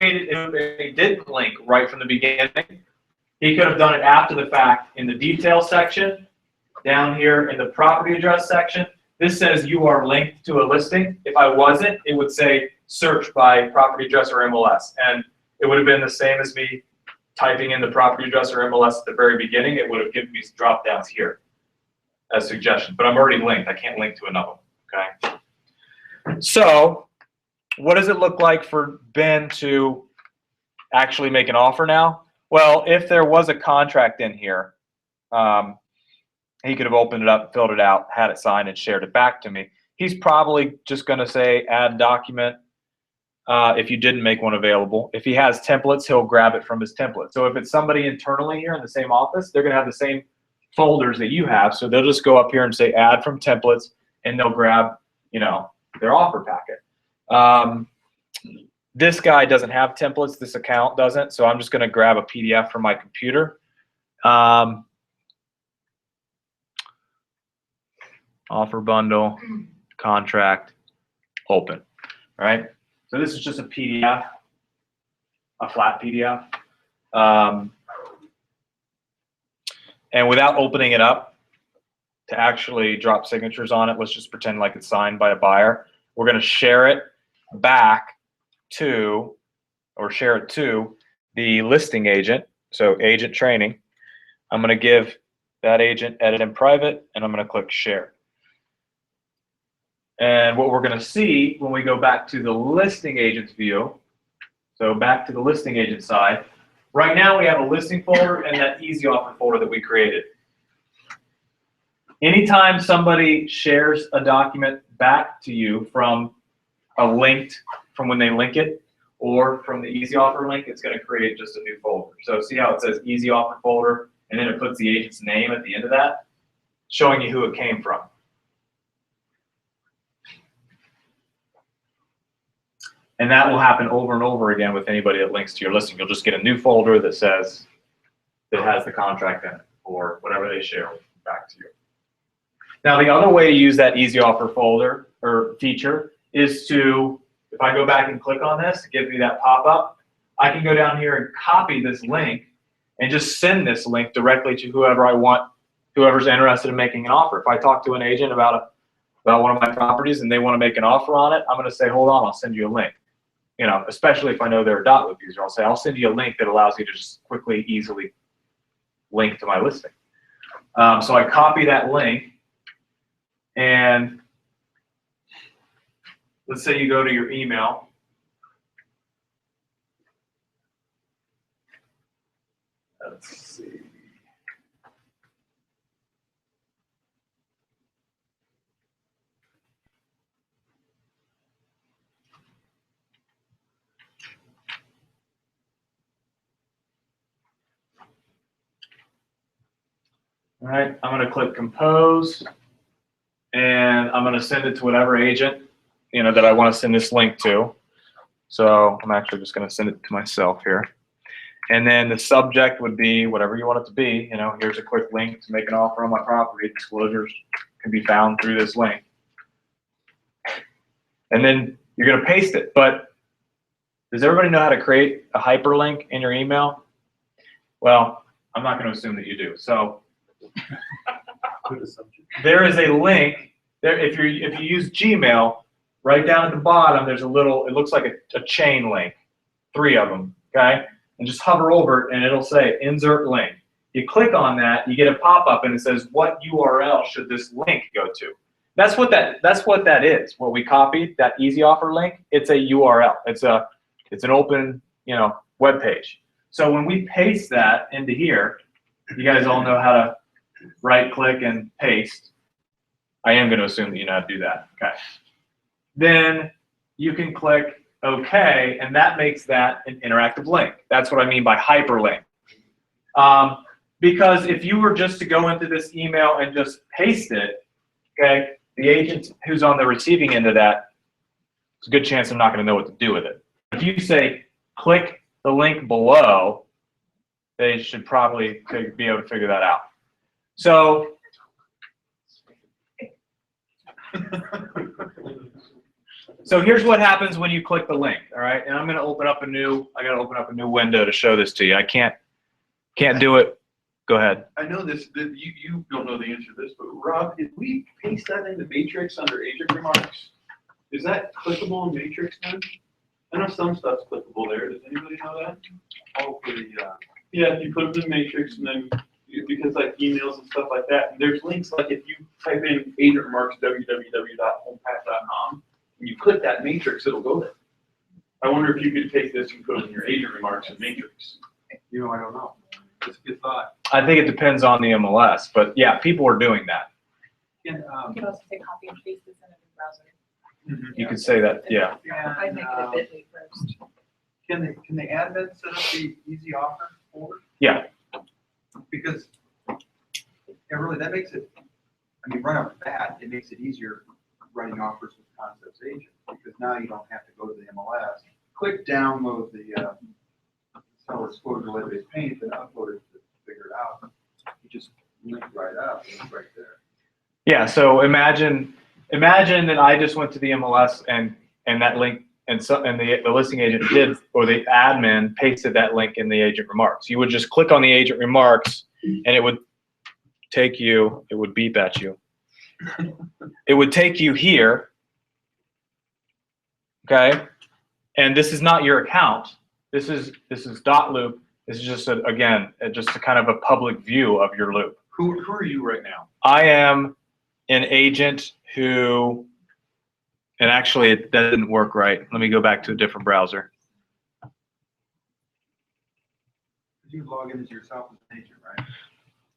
a did link right from the beginning, he could have done it after the fact in the details section, down here in the property address section. this says you are linked to a listing. If I wasn't, it would say search by property address or MLS. And it would have been the same as me typing in the property address or MLS at the very beginning. It would have given me drop downs here as suggestions, but I'm already linked. I can't link to another one, okay? So what does it look like for Ben to actually make an offer now? Well, if there was a contract in here, he could have opened it up, filled it out, had it signed, and shared it back to me. He's probably just going to say add document if you didn't make one available. If he has templates, he'll grab it from his template. So if it's somebody internally here in the same office, they're going to have the same folders that you have. So they'll just go up here and say add from templates, and they'll grab, you know, their offer packet. This guy doesn't have templates. This account doesn't. So I'm just going to grab a PDF from my computer. Offer bundle, contract, open, right? So this is just a PDF, a flat PDF. And without opening it up to actually drop signatures on it, let's just pretend like it's signed by a buyer. We're going to share it back to, or share it to the listing agent. So agent training. I'm going to give that agent edit in private, and I'm going to click share. And what we're going to see when we go back to the listing agent's view, so back to the listing agent side, right now we have a listing folder and that easy offer folder that we created. Anytime somebody shares a document back to you from from when they link it, or from the easy offer link, it's going to create just a new folder. So see how it says easy offer folder, and then it puts the agent's name at the end of that, showing you who it came from. And that will happen over and over again with anybody that links to your listing. You'll just get a new folder that says, that has the contract in it, or whatever they share back to you. Now, the other way to use that easy offer folder or feature is to, if I go back and click on this, it gives me that pop-up. I can go down here and copy this link and just send this link directly to whoever I want, whoever's interested in making an offer. If I talk to an agent about one of my properties and they want to make an offer on it, I'm going to say, hold on, I'll send you a link. You know, especially if I know they're a Dotloop user, I'll say, I'll send you a link that allows you to just quickly, easily link to my listing. So I copy that link, and let's say you go to your email. Let's see. All right, I'm going to click compose, and I'm going to send it to whatever agent, you know, that I want to send this link to. So I'm actually just going to send it to myself here. And then the subject would be whatever you want it to be. You know, here's a quick link to make an offer on my property. Disclosures can be found through this link. And then you're going to paste it. But does everybody know how to create a hyperlink in your email? Well, I'm not going to assume that you do. So there is a link there. If you use Gmail, right down at the bottom, there's a little, it looks like a chain link, 3 of them, okay? And just hover over it, and it'll say insert link. You click on that, you get a pop-up, and it says, what URL should this link go to? That's what that is. What we copied, that easy offer link, it's a URL. It's an open, you know, web page. So when we paste that into here, you guys all know how to right-click and paste. I am going to assume that you know how to do that. Okay. Then you can click OK, and that makes that an interactive link. That's what I mean by hyperlink. Because if you were just to go into this email and just paste it, okay, the agent who's on the receiving end of that, there's a good chance I'm not going to know what to do with it. If you say click the link below, they should probably be able to figure that out. So here's what happens when you click the link, all right? And I'm going to open up I got to open up a new window to show this to you. I can't do it Go ahead. I know this, that you don't know the answer to this, but Rob, if we paste that into Matrix under agent remarks, is that clickable in Matrix then? I know some stuff's clickable there. Does anybody know that? Oh, for the, Yeah, if you put them in Matrix and then, because like emails and stuff like that, and there's links, like if you type in agent remarks www.homepath.com, and you click that matrix, it'll go there. I wonder if you could take this and put it in your agent remarks in Matrix. you know, I don't know. It's a good thought. I think it depends on the MLS, but yeah, people are doing that. Can, You could also say copy and paste this in a new browser. You could say that, yeah. I'd make it a bit.ly first. can the admin set up the easy offer forward? Yeah. Because, yeah, really, that makes it, I mean, right off the bat, it makes it easier writing offers with Concepts Agent, because now you don't have to go to the MLS, click download the seller disclosure database paint, and upload it to figure it out. You just link right up, and it's right there. Yeah, so imagine that I just went to the MLS and that link, and the listing agent did, or the admin pasted that link in the agent remarks. You would just click on the agent remarks and it would take you, it would beep at you. It would take you here, okay? And this is not your account. This is Dotloop. This is just, again, just a kind of a public view of your loop. Who are you right now? I am an agent who, and actually that didn't work right. Let me go back to a different browser. You log in as yourself as an agent, right?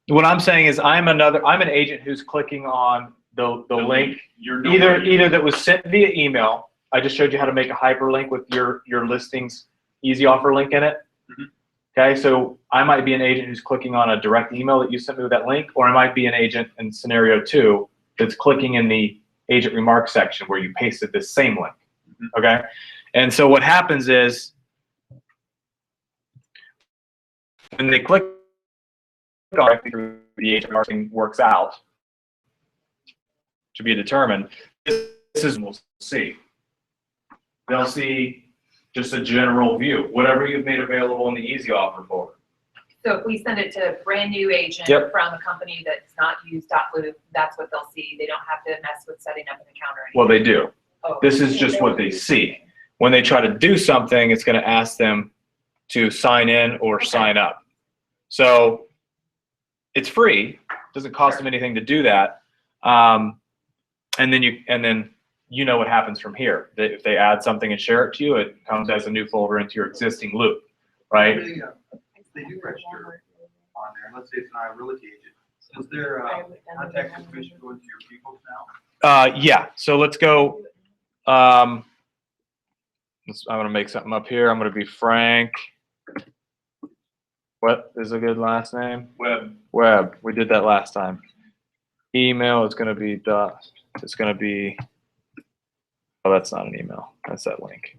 What I'm saying is I'm an agent who's clicking on the link, You're either that was sent via email. I just showed you how to make a hyperlink with your listings easy offer link in it. Mhm. Okay, so I might be an agent who's clicking on a direct email that you sent me with that link, or I might be an agent in scenario 2 that's clicking in the agent remarks section where you pasted this same link. Okay, and so what happens is when they click on it, the agent marketing works out to be determined. This is what we'll see. They'll see just a general view, whatever you've made available in the easy offer folder. So if we send it to a brand new agent Yep. from a company that's not used Dotloop, that's what they'll see. They don't have to mess with setting up an account or anything. Well, they do. Oh. This is just what they see. When they try to do something, it's going to ask them to sign in or sign up. So it's free. It doesn't cost them anything to do that. And then you know what happens from here. If they add something and share it to you, it comes as a new folder into your existing loop, right? They do register on there. Let's say it's an realty agent. Is there contact information going to your people now? Yeah. So let's go. I'm going to make something up here. I'm going to be Frank. What is a good last name? Webb. We did that last time. Email is going to be it's going to be. Oh, that's not an email. That's that link.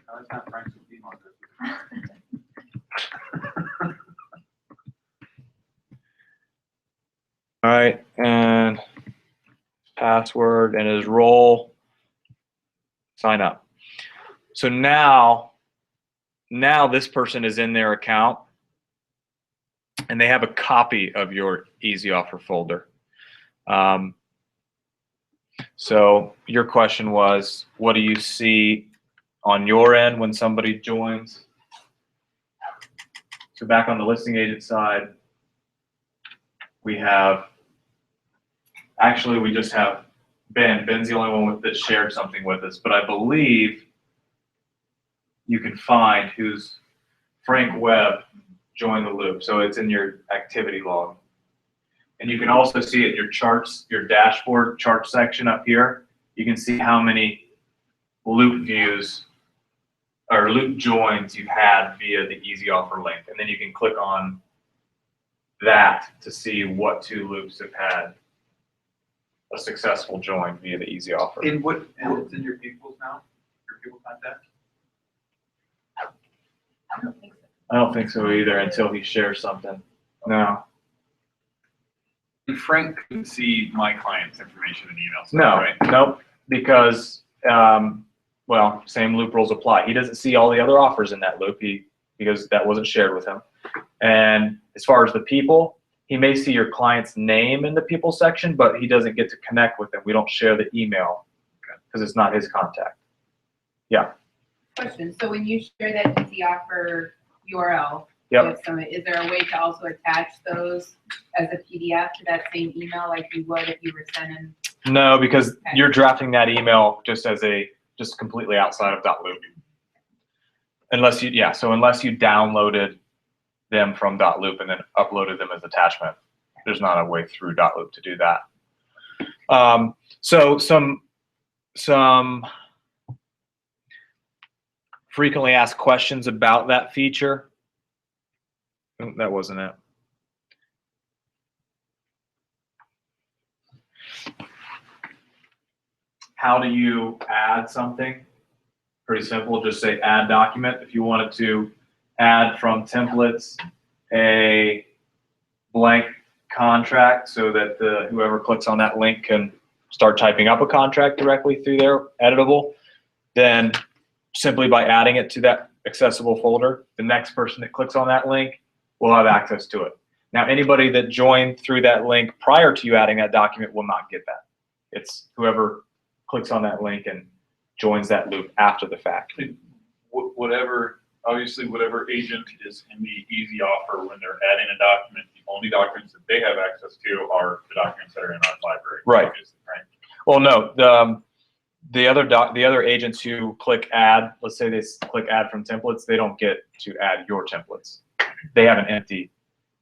No, that's not Frank's email address. All right, and password and his role. Sign up. So now this person is in their account, and they have a copy of your easy offer folder. So your question was, what do you see on your end when somebody joins? So back on the listing agent side, we just have Ben. Ben's the only one that shared something with us, but I believe you can find who's Frank Webb joined the loop. So it's in your activity log. And you can also see it in your charts, your dashboard chart section up here. You can see how many loop views or loop joins you've had via the easy offer link. And then you can click on that to see what 2 loops have had a successful join via the easy offer. And it's in your people's now? Your people contact? I don't think so. I don't think so either until he shares something. No. And Frank can see my client's information in emails, No, right? nope, because, well, same loop rules apply. He doesn't see all the other offers in that loop because that wasn't shared with him. And as far as the people, he may see your client's name in the people section, but he doesn't get to connect with them. We don't share the email because it's not his contact. Yeah. Question, so when you share that easy offer URL, Yep. with someone, is there a way to also attach those as a PDF to that same email like you would if you were sending? No, because Okay. you're drafting that email just completely outside of Dotloop. Unless you downloaded them from Dotloop and then uploaded them as attachment. There's not a way through Dotloop to do that. So some frequently asked questions about that feature. That wasn't it. How do you add something? Pretty simple, just say add document. If you wanted to add from templates a blank contract so that whoever clicks on that link can start typing up a contract directly through there, editable, then simply by adding it to that accessible folder, the next person that clicks on that link will have access to it. Now, anybody that joined through that link prior to you adding that document will not get that. It's whoever clicks on that link and joins that loop after the fact. Obviously, whatever agent is in the easy offer when they're adding a document, the only documents that they have access to are the documents that are in our library. Right. Right. Well, no, the other agents who click add, let's say they click add from templates, they don't get to add your templates. They have an empty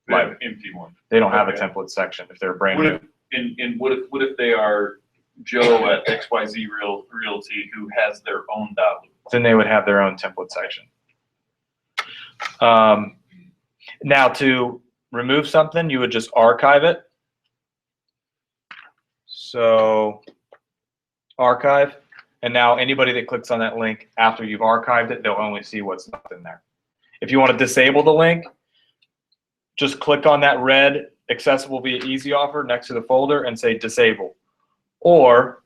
They have library. an empty one. They don't have a Okay. template section if they're brand What new. if, and what if they are Joe at XYZ Realty who has their own Dotloop? Then they would have their own template section. Now to remove something, you would just archive it. So archive, and now anybody that clicks on that link after you've archived it, they'll only see what's left in there. If you want to disable the link, just click on that red accessible via easy offer next to the folder and say disable. Or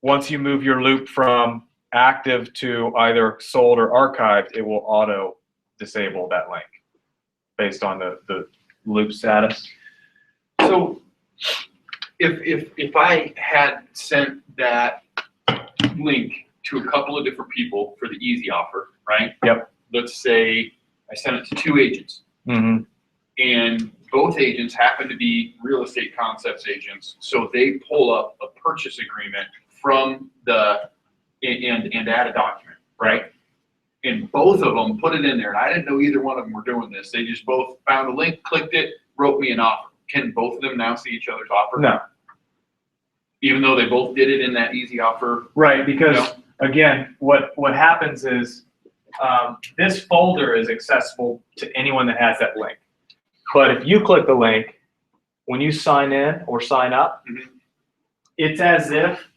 once you move your loop from active to either sold or archived, it will auto disable that link based on the loop status. So if I had sent that link to a couple of different people for the easy offer, right? Yep. Let's say I sent it to 2 agents, Mm-hmm. and both agents happen to be real estate concepts agents, so they pull up a purchase agreement from and add a document, right? And both of them put it in there, and I didn't know either one of them were doing this. They just both found a link, clicked it, wrote me an offer. Can both of them now see each other's offer? No. Even though they both did it in that easy offer? Right, because again, what happens is this folder is accessible to anyone that has that link. But if you click the link, when you sign in or sign up, it's as if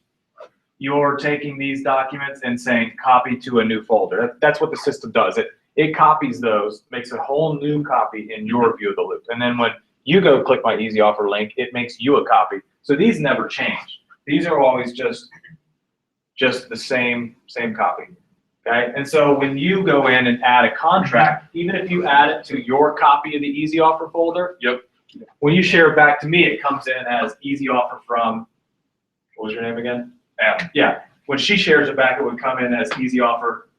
you're taking these documents and saying copy to a new folder. That's what the system does. It copies those, makes a whole new copy in your view of the loop. And then when you go click my easy offer link, it makes you a copy. So these never change. These are always just the same copy. Okay? And so when you go in and add a contract, even if you add it to your copy of the easy offer folder, Yep. when you share it back to me, it comes in as easy offer from, what was your name again? Adam. Yeah. When she shares it back, it would come in as easy offer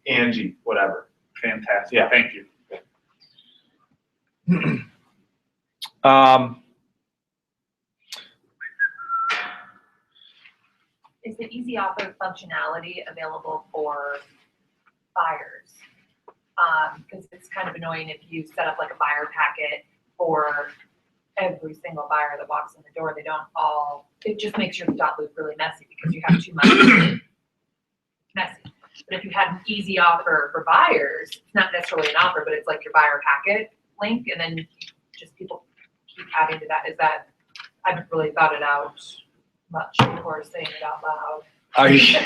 Angie, whatever. Fantastic. Yeah. Thank you. Is the easy offer functionality available for buyers? Because it's kind of annoying if you set up like a buyer packet for every single buyer that walks in the door. They don't all, it just makes your Dotloop really messy because you have too much messy. But if you had an easy offer for buyers, it's not necessarily an offer, but it's like your buyer packet link, and then just people keep adding to that. Is that, I haven't really thought it out much before saying it out loud. Are you,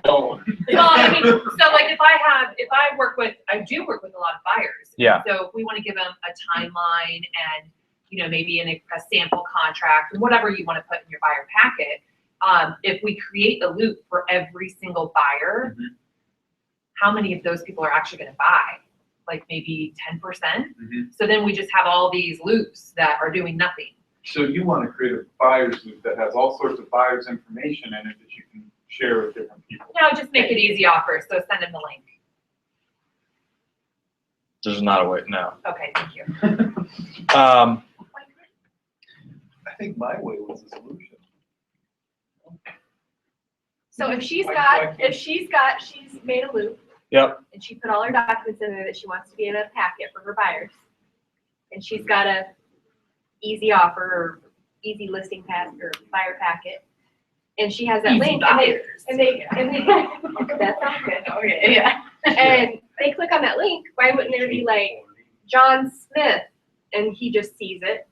Well, I mean, so like if I do work with a lot of buyers. Yeah. So if we want to give them a timeline and, you know, maybe a sample contract and whatever you want to put in your buyer packet, if we create a loop for every single buyer, how many of those people are actually going to buy? like maybe 10%. Mhm. So then we just have all these loops that are doing nothing. So you want to create a buyer's loop that has all sorts of buyer's information in it that you can share with different people. No, just make it easy offers, so send them the link. There's not a way, no. Okay, thank you. Um, I think my way was the solution. So if she's Like- she's made a loop yep, and she put all her documents in there that she wants to be in a packet for her buyers. And she's got a easy offer or easy listing pack or buyer packet. And she has that Easy link buyers. and they, that sounds good. Okay, yeah. And they click on that link, why wouldn't there be like John Smith and he just sees it?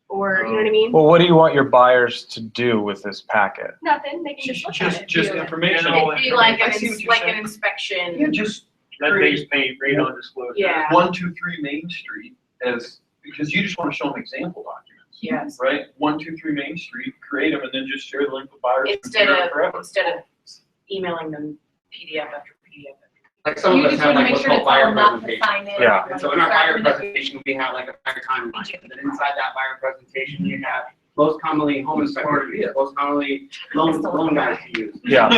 Or, you know what I mean? well, what do you want your buyers to do with this packet? Nothing, they can just look at it. Just information. General It'd be like I see what you're like saying. an inspection. Yeah, just create a non-disclosure. Yeah. 123 Main Street as, because you just want to show them example documents. Yes. Right? 123 Main Street, create them and then just share the link with buyers. and Instead share it of forever. emailing them PDF after PDF. Like some You of us just have wanna like make what's sure called it's all buyer enough to presentation. sign in. Yeah. And so in our buyer presentation, we have like a buyer timeline. And then inside that buyer presentation, you have most commonly home inspector to use, most commonly loan guys to use. Yeah.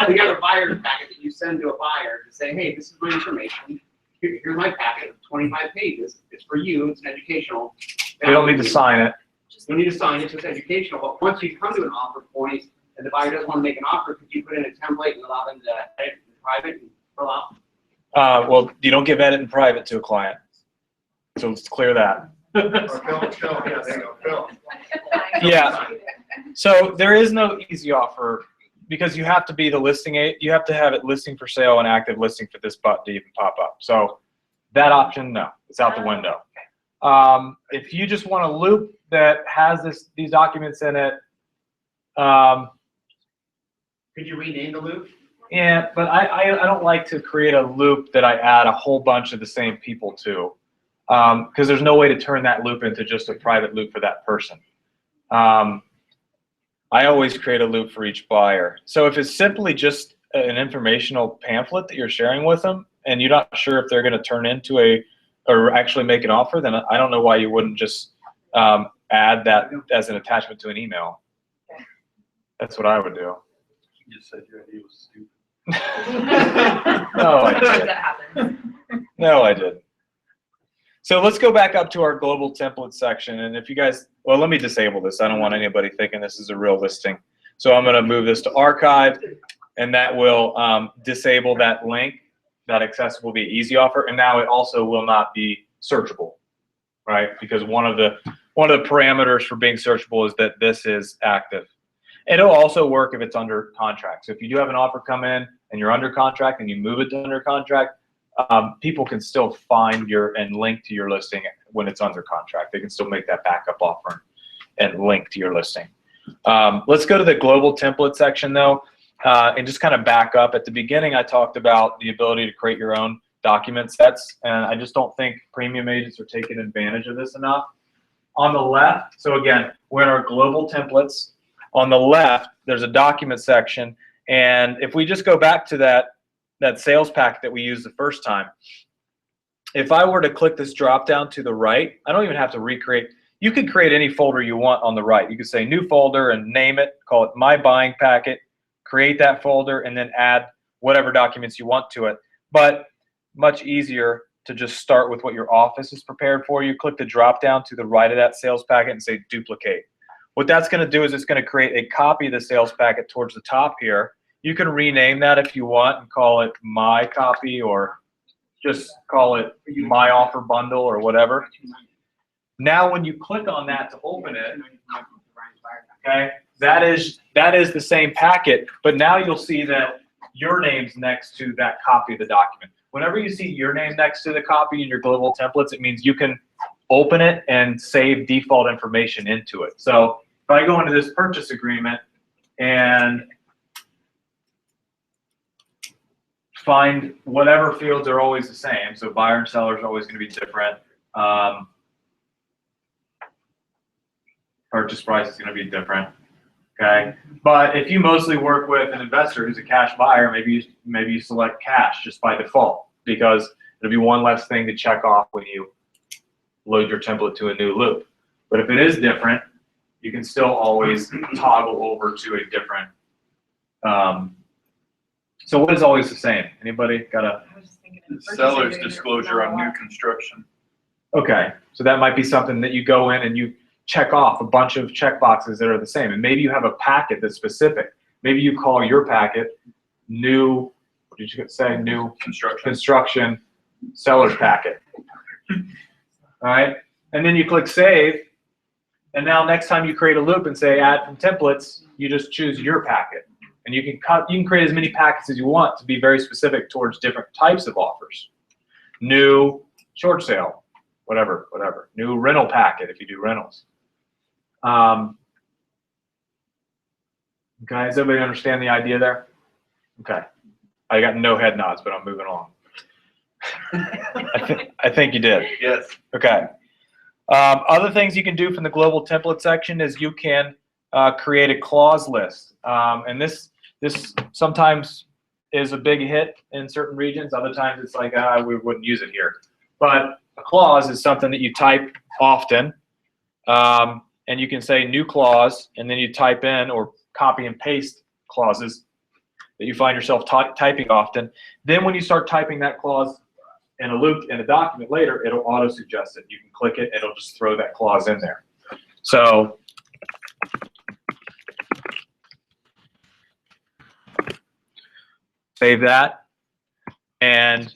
We have a buyer packet that you send to a buyer to say, hey, this is my information. Here's my packet, 25 pages. It's for you, it's educational. They don't need to sign it. You don't need to sign it, it's just educational. But once you come to an offer point and the buyer doesn't want to make an offer, could you put in a template and allow them to edit in private and fill out? Well, you don't give edit in private to a client. So let's clear that. Phil, yeah, there you go, Phil. Yeah. So there is no easy offer because you have to be the listing you have to have it listing for sale and active listing for this button to even pop up. So that option, no, it's out the window. If you just want a loop that has these documents in it, Could you rename the loop? yeah, but I don't like to create a loop that I add a whole bunch of the same people to, because there's no way to turn that loop into just a private loop for that person. I always create a loop for each buyer. So if it's simply just an informational pamphlet that you're sharing with them, and you're not sure if they're going to turn into or actually make an offer, then I don't know why you wouldn't just add that as an attachment to an email. That's what I would do. You just said your idea was stupid. No, I Sometimes didn't. that happens. No, I didn't. So let's go back up to our global template section. And if you guys, well, let me disable this. I don't want anybody thinking this is a real listing. So I'm going to move this to archive, and that will disable that link, that accessible via easy offer. And now it also will not be searchable, right? Because one of the parameters for being searchable is that this is active. It'll also work if it's under contract. So if you do have an offer come in and you're under contract and you move it to under contract, people can still find and link to your listing when it's under contract. They can still make that backup offer and link to your listing. Let's go to the global template section though, and just kind of back up. At the beginning, I talked about the ability to create your own document sets, and I just don't think premium agents are taking advantage of this enough. On the left, so again, we're in our global templates. On the left, there's a document section, and if we just go back to that sales pack that we used the first time, if I were to click this drop down to the right, I don't even have to recreate. You could create any folder you want on the right. You could say new folder and name it, call it my buying packet, create that folder, and then add whatever documents you want to it. But much easier to just start with what your office is prepared for. You click the drop down to the right of that sales packet and say duplicate. What that's going to do is it's going to create a copy of the sales packet towards the top here. You can rename that if you want and call it my copy, or just call it my offer bundle or whatever. Now when you click on that to open it, okay, that is the same packet, but now you'll see that your name's next to that copy of the document. Whenever you see your name next to the copy in your global templates, it means you can open it and save default information into it. So if I go into this purchase agreement and find whatever fields are always the same, so buyer and seller is always going to be different. Purchase price is going to be different. Okay, but if you mostly work with an investor who's a cash buyer, maybe you select cash just by default, because It'll be one less thing to check off when you load your template to a new loop. But if it is different, you can still always toggle over to a different. So what is always the same? Anybody got a? I was just thinking The of purchase seller's agreement, disclosure on new not- construction. Okay, so that might be something that you go in and you check off a bunch of check boxes that are the same. And maybe you have a packet that's specific. Maybe you call your packet new, what did you say? New construction seller's packet. All right, and then you click save. And now next time you create a loop and say add from templates, you just choose your packet. And you can create as many packets as you want to be very specific towards different types of offers. New short sale, whatever. New rental packet if you do rentals. Okay, does everybody understand the idea there? Okay. I got no head nods, but I'm moving on. I think you did. Yes. Okay. Other things you can do from the global template section is you can create a clause list. And this sometimes is a big hit in certain regions. Other times it's like, we wouldn't use it here. But a clause is something that you type often. And you can say new clause, and then you type in or copy and paste clauses that you find yourself typing often. Then when you start typing that clause in a loop in a document later, it'll auto-suggest it. You can click it, it'll just throw that clause in there. So save that. And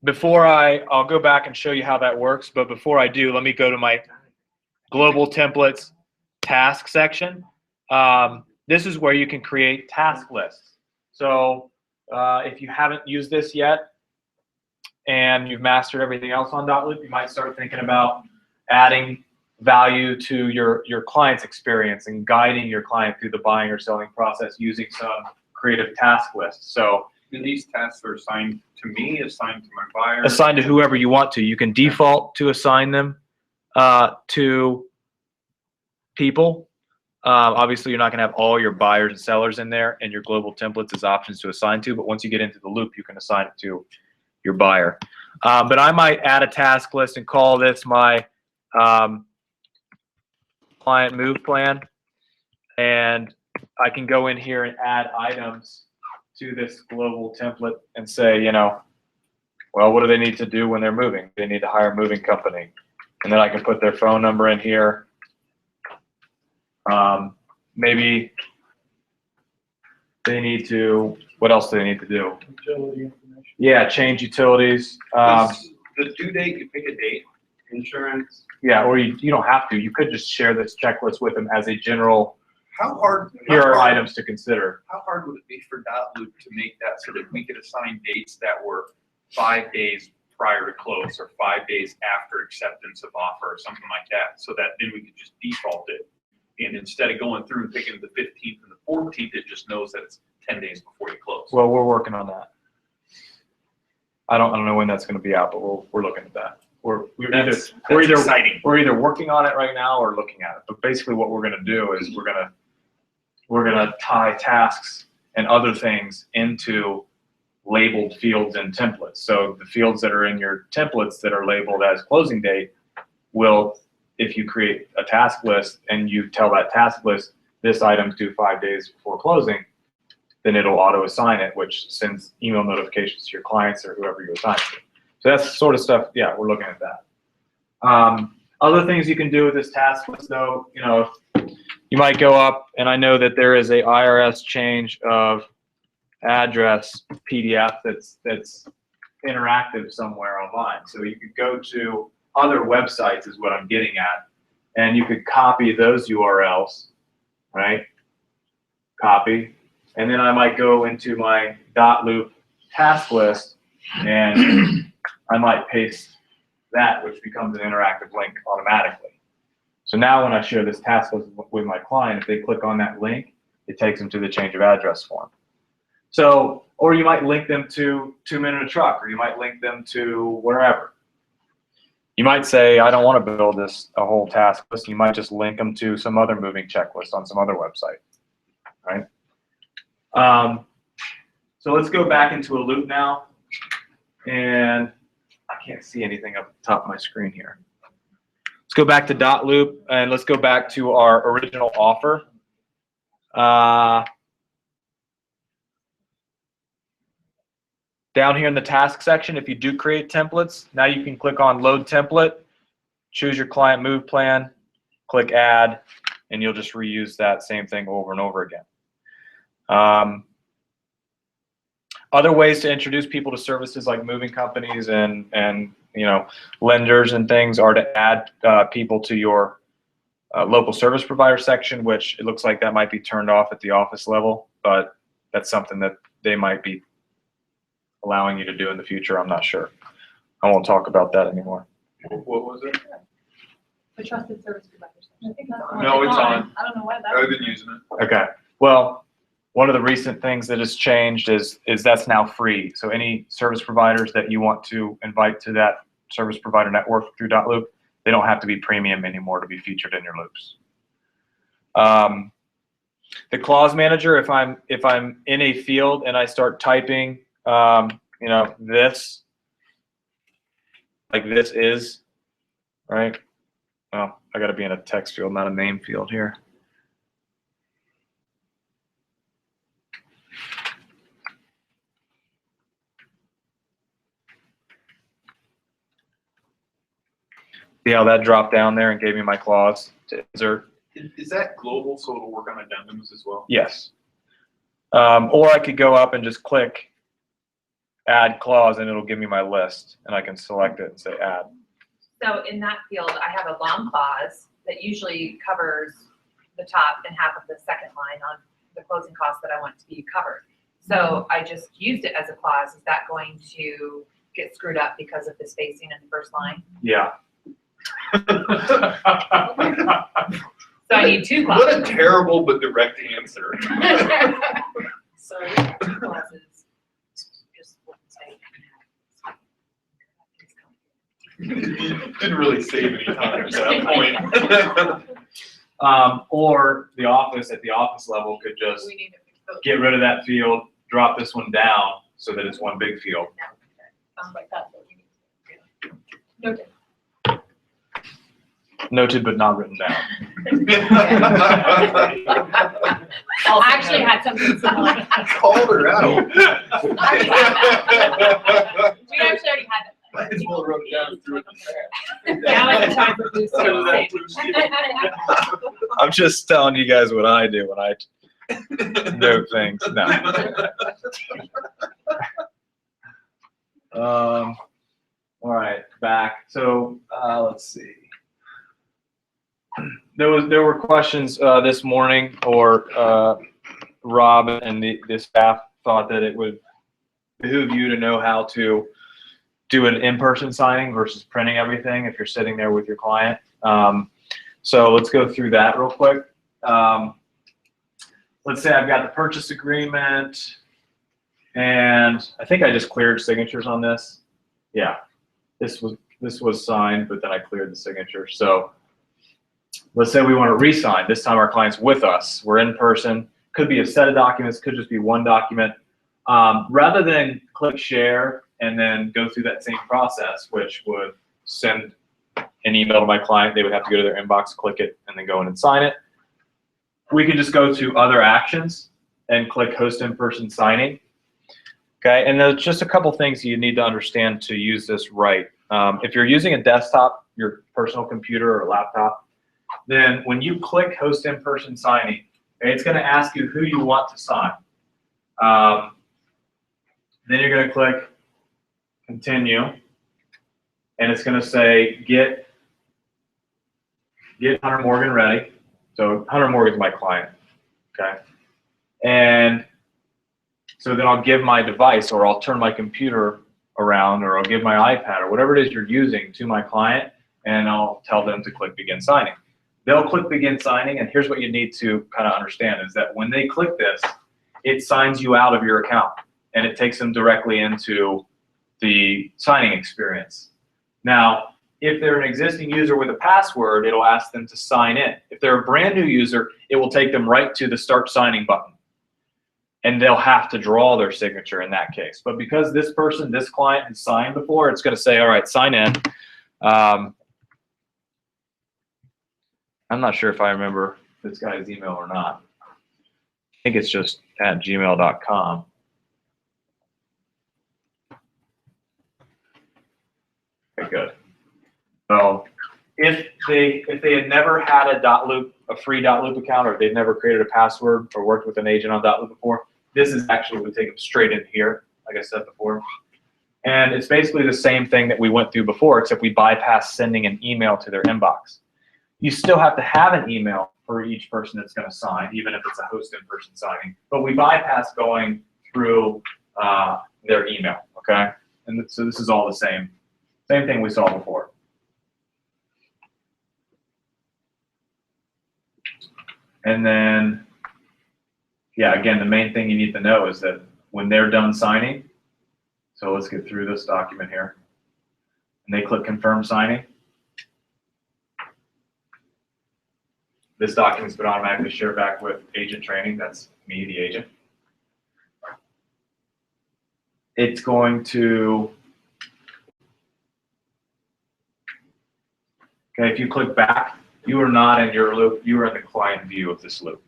before I'll go back and show you how that works, but before I do, let me go to my global templates task section. This is where you can create task lists. So if you haven't used this yet and you've mastered everything else on Dotloop, you might start thinking about adding value to your client's experience and guiding your client through the buying or selling process using some creative task lists. So And these tasks are assigned to me, assigned to my buyer? assign to whoever you want to. You can default to assign them to people. Obviously, you're not going to have all your buyers and sellers in there, and your global templates is options to assign to. But once you get into the loop, you can assign it to your buyer. But I might add a task list and call this my client move plan. And I can go in here and add items to this global template and say, well, what do they need to do when they're moving? They need to hire a moving company. And then I can put their phone number in here. Maybe they need to, what else do they need to do? Utility information. Yeah, change utilities. The due date, you pick a date, insurance. Yeah, or you don't have to. You could just share this checklist with them as a general, How hard items to consider. How hard would it be for Dotloop to make that so that we could assign dates that were 5 days prior to close or 5 days after acceptance of offer or something like that, so that then we could just default it? And instead of going through and picking the 15th and the 14th, it just knows that it's 10 days before you close. Well, we're working on that. I don't know when that's going to be out, but we're looking at that. We're either working on it right now or looking at it. But basically, what we're going to do is we're gonna tie tasks and other things into labeled fields and templates. So the fields that are in your templates that are labeled as closing date will, if you create a task list and you tell that task list this item's due 5 days before closing, then it'll auto assign it, which sends email notifications to your clients or whoever you assign to. So that's the sort of stuff, yeah, we're looking at that. Other things you can do with this task list though, you might go up, and I know that there is a IRS change of address PDF that's interactive somewhere online. So you could go to other websites is what I'm getting at, and you could copy those URLs, right? Copy, and then I might go into my Dotloop task list, and I might paste that, which becomes an interactive link automatically. So now when I share this task list with my client, if they click on that link, it takes them to the change of address form. So, or you might link them to 2 Men in a Truck, or you might link them to wherever. You might say, I don't want to build a whole task list. You might just link them to some other moving checklist on some other website, right? So let's go back into a loop now. And I can't see anything up the top of my screen here. Let's go back to Dotloop and let's go back to our original offer. Down here in the task section, if you do create templates, now you can click on load template, choose your client move plan, click add, and you'll just reuse that same thing over and over again. Other ways to introduce people to services like moving companies and lenders and things are to add people to your local service provider section, which it looks like that might be turned off at the office level, but that's something that they might be allowing you to do in the future. I'm not sure. I won't talk about that anymore. What was it? The trusted service providers. I think that's the one. No, it's on. I don't know why that. I've been using it. Okay. Well, one of the recent things that has changed is that's now free. So any service providers that you want to invite to that service provider network through Dotloop, they don't have to be premium anymore to be featured in your loops. The clause manager, if I'm in a field and I start typing, this, like this is, right? Well, I got to be in a text field, not a name field here. See how that dropped down there and gave me my clause to insert? Is that global so it'll work on addendums as well? Yes. Or I could go up and just click add clause and it'll give me my list and I can select it and say add. So in that field, I have a long clause that usually covers the top and half of the second line on the closing costs that I want to be covered. So I just used it as a clause. Is that going to get screwed up because of the spacing in the first line? Yeah. So I need two What a clauses. terrible but direct answer. So clauses just wouldn't say. Didn't really save any time at that point. Or the office at the office level could just We need to fix those. get rid of that field, drop this one down so that it's one big field. Sounds like that's what we need to do. Noted. Noted but not written down. I actually had something similar. Called her out. We actually already had it. Might as well wrote it down through it. Now it's time for blue So that state. I'm just telling you guys what I do when I note things. No. All right, back. So let's see. There were questions this morning, or Rob and the staff thought that it would behoove you to know how to do an in-person signing versus printing everything if you're sitting there with your client. So let's go through that real quick. Let's say I've got the purchase agreement, and I think I just cleared signatures on this. Yeah, this was signed, but then I cleared the signature. So let's say we want to re-sign. This time our client's with us. We're in person. Could be a set of documents. Could just be one document. Rather than click share and then go through that same process, which would send an email to my client, they would have to go to their inbox, click it, and then go in and sign it. We could just go to other actions and click host in-person signing. Okay, and there's just a couple things you need to understand to use this right. If you're using a desktop, your personal computer or laptop, then when you click host in-person signing, it's going to ask you who you want to sign. Then you're going to click continue, and it's going to say get Hunter Morgan ready. So Hunter Morgan's my client, okay? And so then I'll give my device, or I'll turn my computer around, or I'll give my iPad, or whatever it is you're using to my client, and I'll tell them to click begin signing. They'll click begin signing, and here's what you need to kind of understand is that when they click this, it signs you out of your account, and it takes them directly into the signing experience. Now, if they're an existing user with a password, it'll ask them to sign in. If they're a brand new user, it will take them right to the start signing button. and they'll have to draw their signature in that case. But because this person, this client has signed before, it's going to say, all right, sign in. I'm not sure if I remember this guy's email or not. I think it's just at gmail.com. Okay, good. So if they had never had a free Dotloop account, or they've never created a password or worked with an agent on Dotloop before, this is actually would take them straight in here, like I said before. And it's basically the same thing that we went through before, except we bypass sending an email to their inbox. You still have to have an email for each person that's going to sign, even if it's a host in-person signing. But we bypass going through their email, okay? And so this is all the same thing we saw before. And then, yeah, again, the main thing you need to know is that when they're done signing, so let's get through this document here, and they click confirm signing, this document's been automatically shared back with agent training. That's me, the agent. It's going to, okay, if you click back, you are not in your loop, you are in the client view of this loop.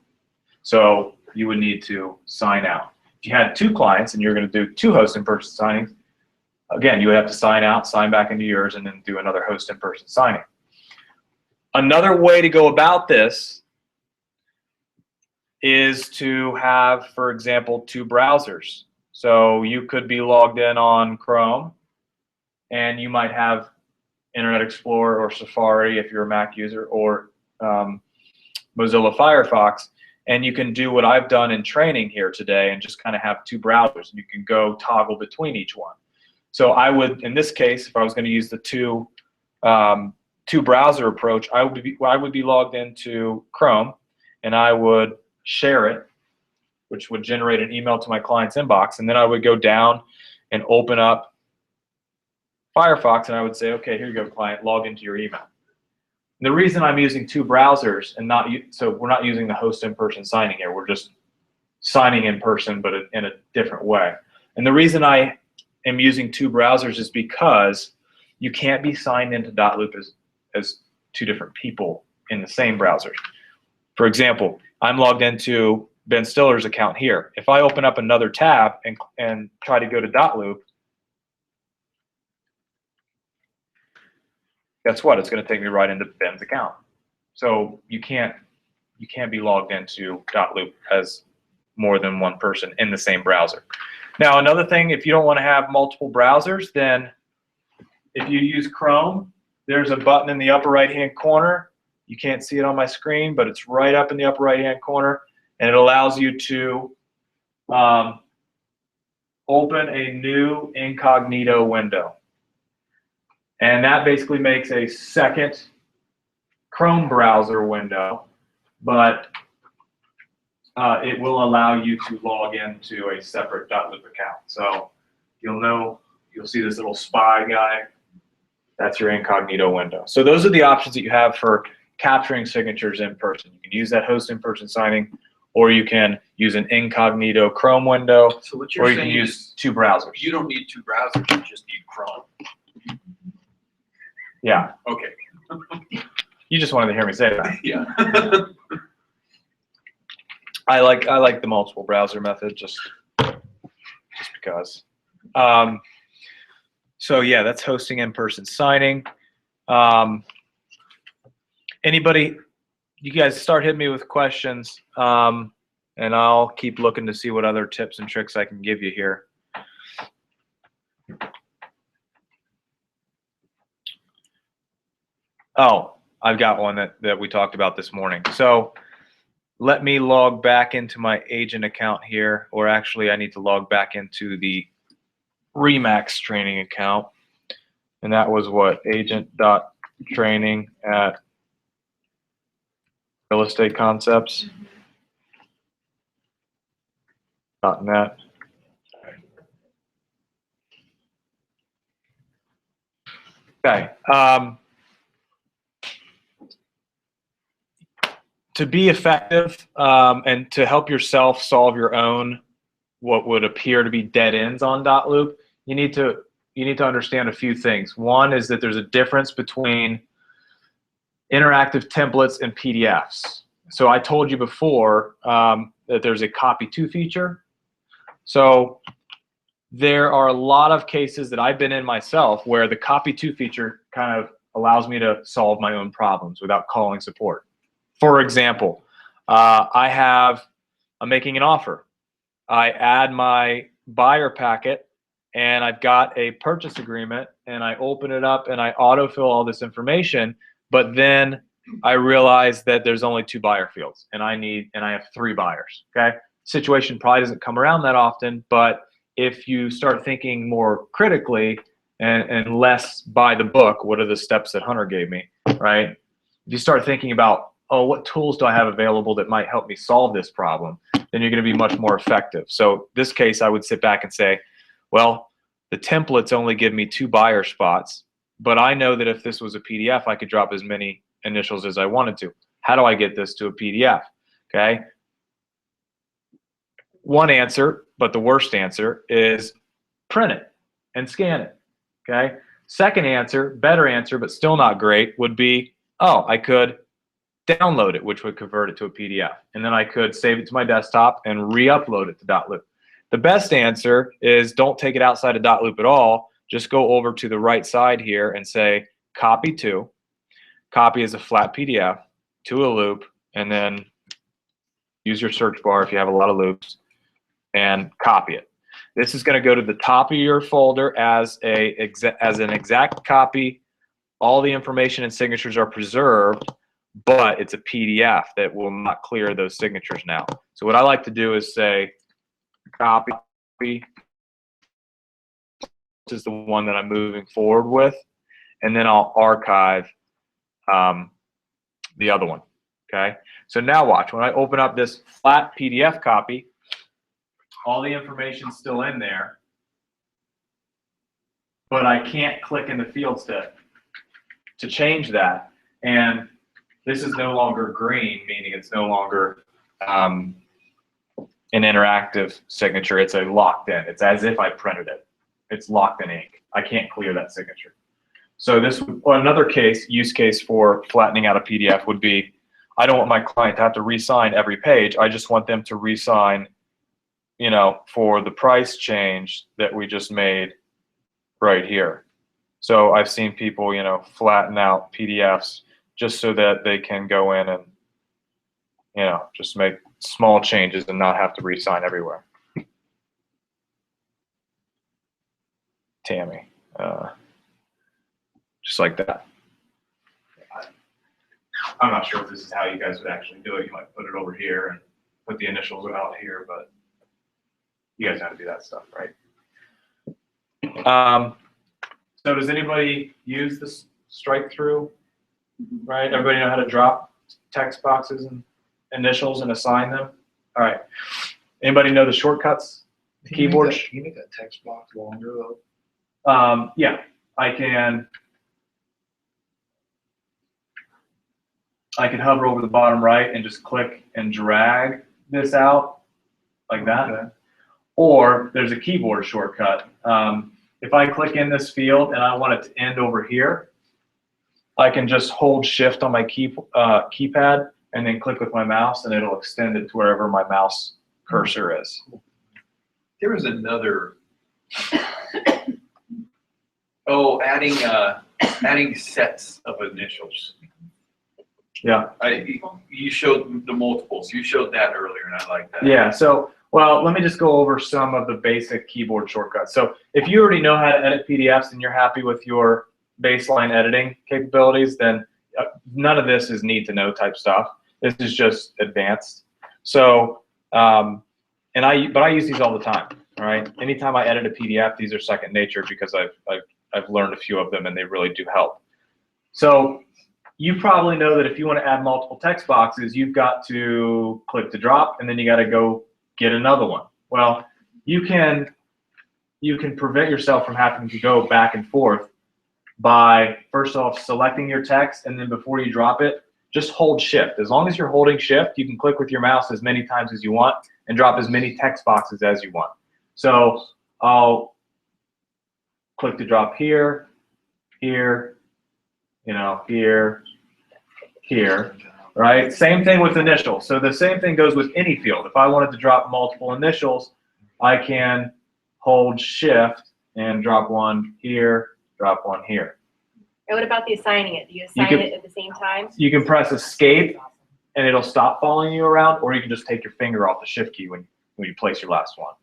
So you would need to sign out. If you had 2 clients and you're going to do 2 host in-person signings, again, you would have to sign out, sign back into yours, and then do another host in-person signing. Another way to go about this is to have, for example, 2 browsers. So you could be logged in on Chrome, and you might have Internet Explorer or Safari if you're a Mac user, or Mozilla Firefox, and you can do what I've done in training here today and just kind of have 2 browsers, and you can go toggle between each one. So I would, in this case, if I was going to use the two browser approach, I would be logged into Chrome, and I would share it, which would generate an email to my client's inbox, and then I would go down and open up Firefox, and I would say, okay, here you go, client, log into your email. And the reason I'm using 2 browsers and so we're not using the host in-person signing here, we're just signing in person, but in a different way. And the reason I am using 2 browsers is because you can't be signed into Dotloop as 2 different people in the same browser. For example, I'm logged into Ben Stiller's account here. If I open up another tab and try to go to Dotloop, guess what? It's going to take me right into Ben's account. So you can't be logged into Dotloop as more than 1 person in the same browser. Now, another thing, if you don't want to have multiple browsers, then if you use Chrome, there's a button in the upper right-hand corner. You can't see it on my screen, but it's right up in the upper right-hand corner, and it allows you to open a new incognito window. And that basically makes a second Chrome browser window, but it will allow you to log into a separate Dotloop account. So you'll see this little spy guy. That's your incognito window. So those are the options that you have for capturing signatures in person. You can use that host in-person signing, or you can use an incognito Chrome window, So what you're or you can saying use is 2 browsers. you don't need 2 browsers, you just need Chrome. Yeah. Okay. You just wanted to hear me say that. Yeah. I like the multiple browser method just because. So yeah, that's hosting in-person signing. Anybody, you guys start hitting me with questions, and I'll keep looking to see what other tips and tricks I can give you here. Oh, I've got one that we talked about this morning. So let me log back into my agent account here, or actually I need to log back into the Remax training account. And that was what? Agent.training at Real Estate Concepts.net. Okay. To be effective and to help yourself solve your own what would appear to be dead ends on Dotloop, you need to understand a few things. One is that there's a difference between interactive templates and PDFs. So I told you before that there's a copy to feature. So there are a lot of cases that I've been in myself where the copy to feature kind of allows me to solve my own problems without calling support. For example, I'm making an offer. I add my buyer packet and I've got a purchase agreement and I open it up and I autofill all this information, but then I realize that there's only 2 buyer fields and I have 3 buyers, okay? Situation probably doesn't come around that often, but if you start thinking more critically and less by the book, what are the steps that Hunter gave me, right? If you start thinking about, oh, what tools do I have available that might help me solve this problem, then you're going to be much more effective. So this case, I would sit back and say, well, the templates only give me 2 buyer spots, but I know that if this was a PDF, I could drop as many initials as I wanted to. How do I get this to a PDF? Okay. One answer, but the worst answer, is print it and scan it. Okay. Second answer, better answer, but still not great, would be, oh, I could download it, which would convert it to a PDF. And then I could save it to my desktop and re-upload it to Dotloop. The best answer is don't take it outside of Dotloop at all. Just go over to the right side here and say copy to. Copy as a flat PDF to a loop, and then use your search bar if you have a lot of loops, and copy it. This is going to go to the top of your folder as an exact copy. All the information and signatures are preserved, but it's a PDF that will not clear those signatures now. So what I like to do is say copy. This is the one that I'm moving forward with, and then I'll archive the other one. Okay, so now watch. When I open up this flat PDF copy, all the information's still in there, but I can't click in the fields to change that. And this is no longer green, meaning it's no longer an interactive signature. It's a locked in. It's as if I printed it. It's locked in ink. I can't clear that signature. So this, another use case for flattening out a PDF would be, I don't want my client to have to re-sign every page. I just want them to re-sign, you know, for the price change that we just made right here. So I've seen people, you know, flatten out PDFs just so that they can go in and, you know, just make small changes and not have to re-sign everywhere. Tammy, just like that. I'm not sure if this is how you guys would actually do it. You might put it over here and put the initials out here, but you guys know how to do that stuff, right? So does anybody use this strike through, right? Everybody know how to drop text boxes and initials and assign them? All right. Anybody know the shortcuts? The keyboard? Can you make that text box longer though? Yeah, I can hover over the bottom right and just click and drag this out like that. Okay. Or there's a keyboard shortcut. If I click in this field and I want it to end over here, I can just hold shift on my keypad and then click with my mouse and it'll extend it to wherever my mouse cursor is. There was another, adding sets of initials. Yeah. You showed the multiples. You showed that earlier, and I like that. Yeah. So, well, let me just go over some of the basic keyboard shortcuts. So, if you already know how to edit PDFs and you're happy with your baseline editing capabilities, then none of this is need to know type stuff. This is just advanced. So, but I use these all the time. All right. Anytime I edit a PDF, these are second nature because I've learned a few of them and they really do help. So. You probably know that if you want to add multiple text boxes, you've got to click to drop, and then you got to go get another one. Well, you can prevent yourself from having to go back and forth by, first off, selecting your text, and then before you drop it, just hold shift. As long as you're holding shift, you can click with your mouse as many times as you want and drop as many text boxes as you want. So I'll click to drop here, here, you know, here, here, right? Same thing with initials. So the same thing goes with any field. If I wanted to drop multiple initials, I can hold shift and drop one here, drop one here. And what about the assigning it? Do you assign it at the same time? You can press escape and it'll stop following you around, or you can just take your finger off the shift key when you place your last one.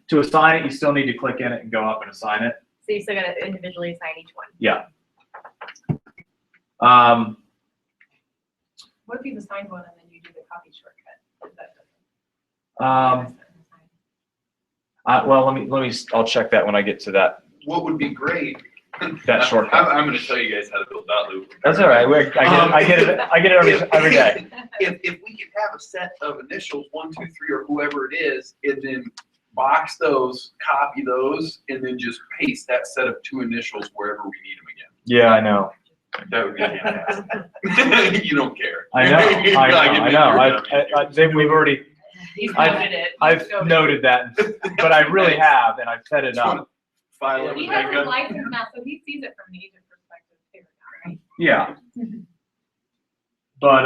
To assign it, you still need to click in it and go up and assign it. So you still gotta individually assign each one. Yeah. What if you've assigned one and then you do the copy shortcut? Is that Well, let me. I'll check that when I get to that. What would be great. That shortcut. I'm gonna show you guys how to build Dotloop. That's all right. I get it every day. If we could have a set of initials, 1, 2, 3, or whoever it is, and then box those, copy those, and then just paste that set of 2 initials wherever we need them again. Yeah, I know. That would be fantastic. You don't care. I know. I know. We've already. He's noted it. I've noted that, but I really have, and I've set it up. File He it. has his license now, so he sees it from the agent perspective too, right? Yeah. But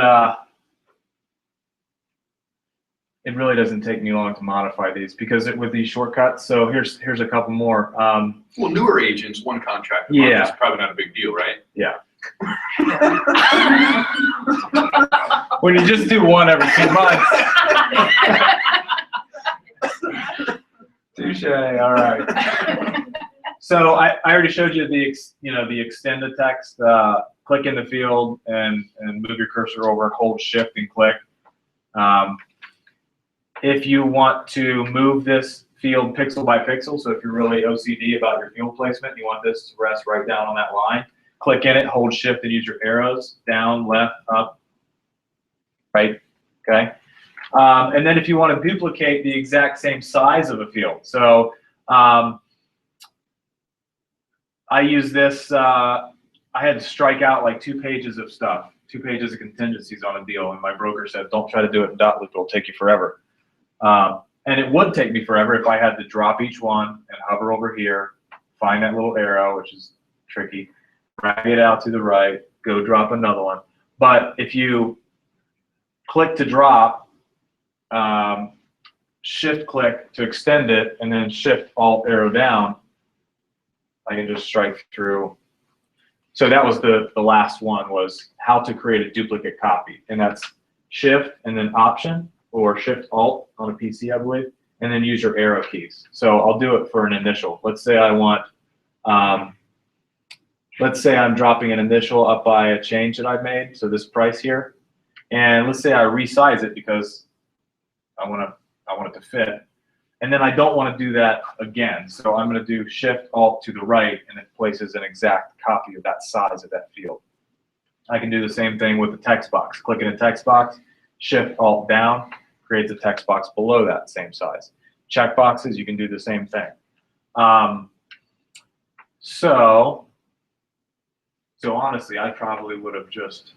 it really doesn't take me long to modify these because with these shortcuts. So here's a couple more. Well, newer agents, 1 contract a Yeah. month is probably not a big deal, right? Yeah. When you just do one every 2 months. Touche. All right. So I already showed you the extend the text. Click in the field and move your cursor over. Hold shift and click. If you want to move this field pixel by pixel, so if you're really OCD about your field placement, you want this to rest right down on that line. Click in it, hold shift, and use your arrows down, left, up, right. Okay. And then if you want to duplicate the exact same size of a field, so I use this. I had to strike out like 2 pages of stuff, 2 pages of contingencies on a deal, and my broker said, "Don't try to do it in Dotloop; it'll take you forever." And it would take me forever if I had to drop each one and hover over here, find that little arrow, which is tricky, drag it out to the right, go drop another one. But if you click to drop, shift click to extend it, and then shift alt arrow down, I can just strike through. So that was the last one, was how to create a duplicate copy. And that's shift and then option, or shift alt on a PC, I believe, and then use your arrow keys. So I'll do it for an initial. Let's say I want, let's say I'm dropping an initial up by a change that I've made, so this price here. And let's say I resize it because I want it to fit. And then I don't want to do that again. So I'm going to do shift alt to the right, and it places an exact copy of that size of that field. I can do the same thing with the text box. Click in a text box, shift alt down, creates a text box below that same size. Check boxes, you can do the same thing. So honestly, I probably would have just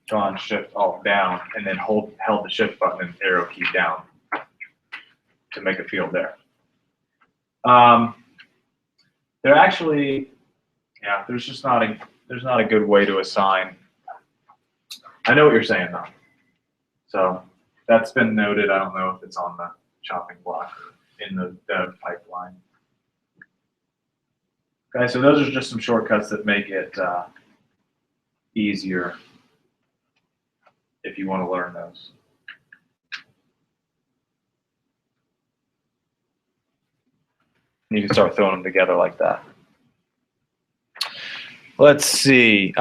gone shift alt down and then held the shift button and arrow key down to make a field there. There actually, yeah, there's not a good way to assign. I know what you're saying though. So that's been noted. I don't know if it's on the chopping block or in the dev pipeline. Okay, so those are just some shortcuts that make it easier if you want to learn those. And you can start throwing them together like that. Let's see.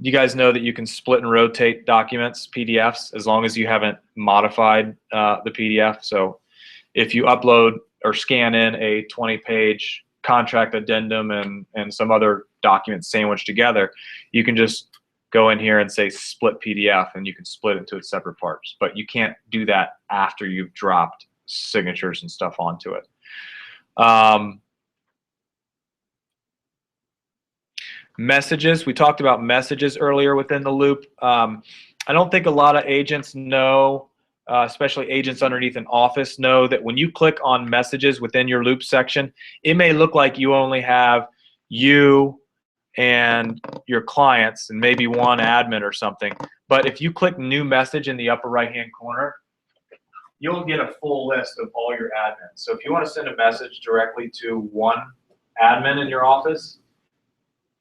You guys know that you can split and rotate documents, PDFs, as long as you haven't modified the PDF. So if you upload or scan in a 20-page contract addendum and some other documents sandwiched together, you can just go in here and say split PDF, and you can split it into its separate parts. But you can't do that after you've dropped signatures and stuff onto it. Messages, we talked about messages earlier within the loop. I don't think a lot of agents know, especially agents underneath an office, know that when you click on messages within your loop section, it may look like you only have you and your clients and maybe one admin or something. But if you click new message in the upper right-hand corner, you'll get a full list of all your admins. So if you want to send a message directly to one admin in your office,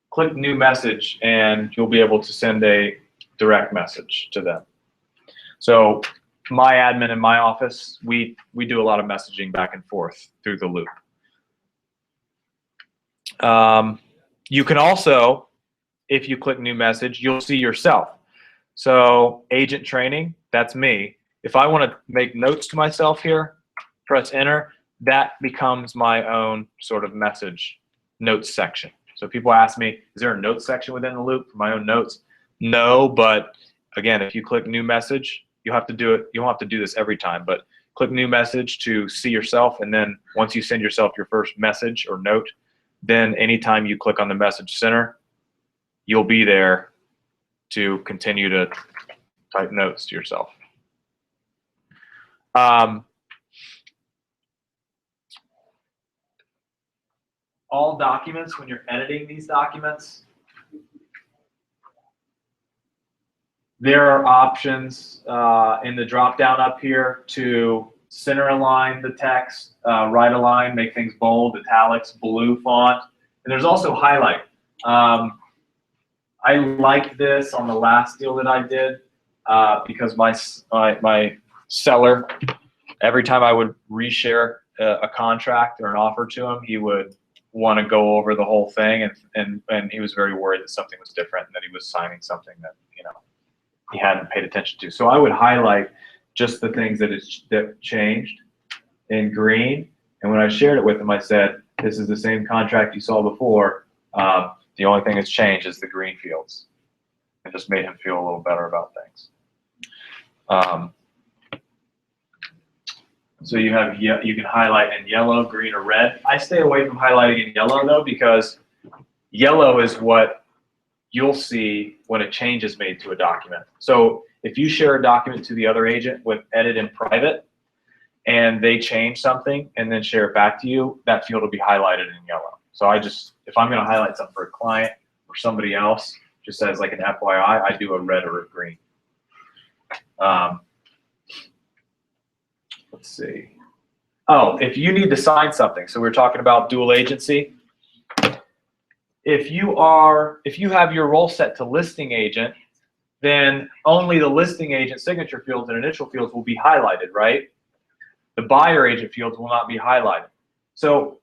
click new message and you'll be able to send a direct message to them. So my admin in my office, we do a lot of messaging back and forth through the loop. You can also, if you click new message, you'll see yourself. So agent training, that's me. If I want to make notes to myself here, press enter, that becomes my own sort of message notes section. So people ask me, is there a notes section within the loop for my own notes? No, but again, if you click new message, you have to do it. You don't have to do this every time, but click new message to see yourself. And then once you send yourself your first message or note, then anytime you click on the message center, you'll be there to continue to type notes to yourself. All documents, when you're editing these documents, there are options in the drop down up here to center align the text, right align, make things bold, italics, blue font, and there's also highlight. I like this on the last deal that I did because my seller, every time I would reshare a contract or an offer to him, he would want to go over the whole thing, and he was very worried that something was different and that he was signing something that, you know, he hadn't paid attention to. So I would highlight just the things that changed in green, and when I shared it with him, I said, this is the same contract you saw before. The only thing that's changed is the green fields. It just made him feel a little better about things. So you have, you can highlight in yellow, green, or red. I stay away from highlighting in yellow though, because yellow is what you'll see when a change is made to a document. So if you share a document to the other agent with edit in private and they change something and then share it back to you, that field will be highlighted in yellow. So I just, if I'm going to highlight something for a client or somebody else, just as like an FYI, I do a red or a green. Let's see. Oh, if you need to sign something, so we're talking about dual agency. If you have your role set to listing agent, then only the listing agent signature fields and initial fields will be highlighted, right? The buyer agent fields will not be highlighted. So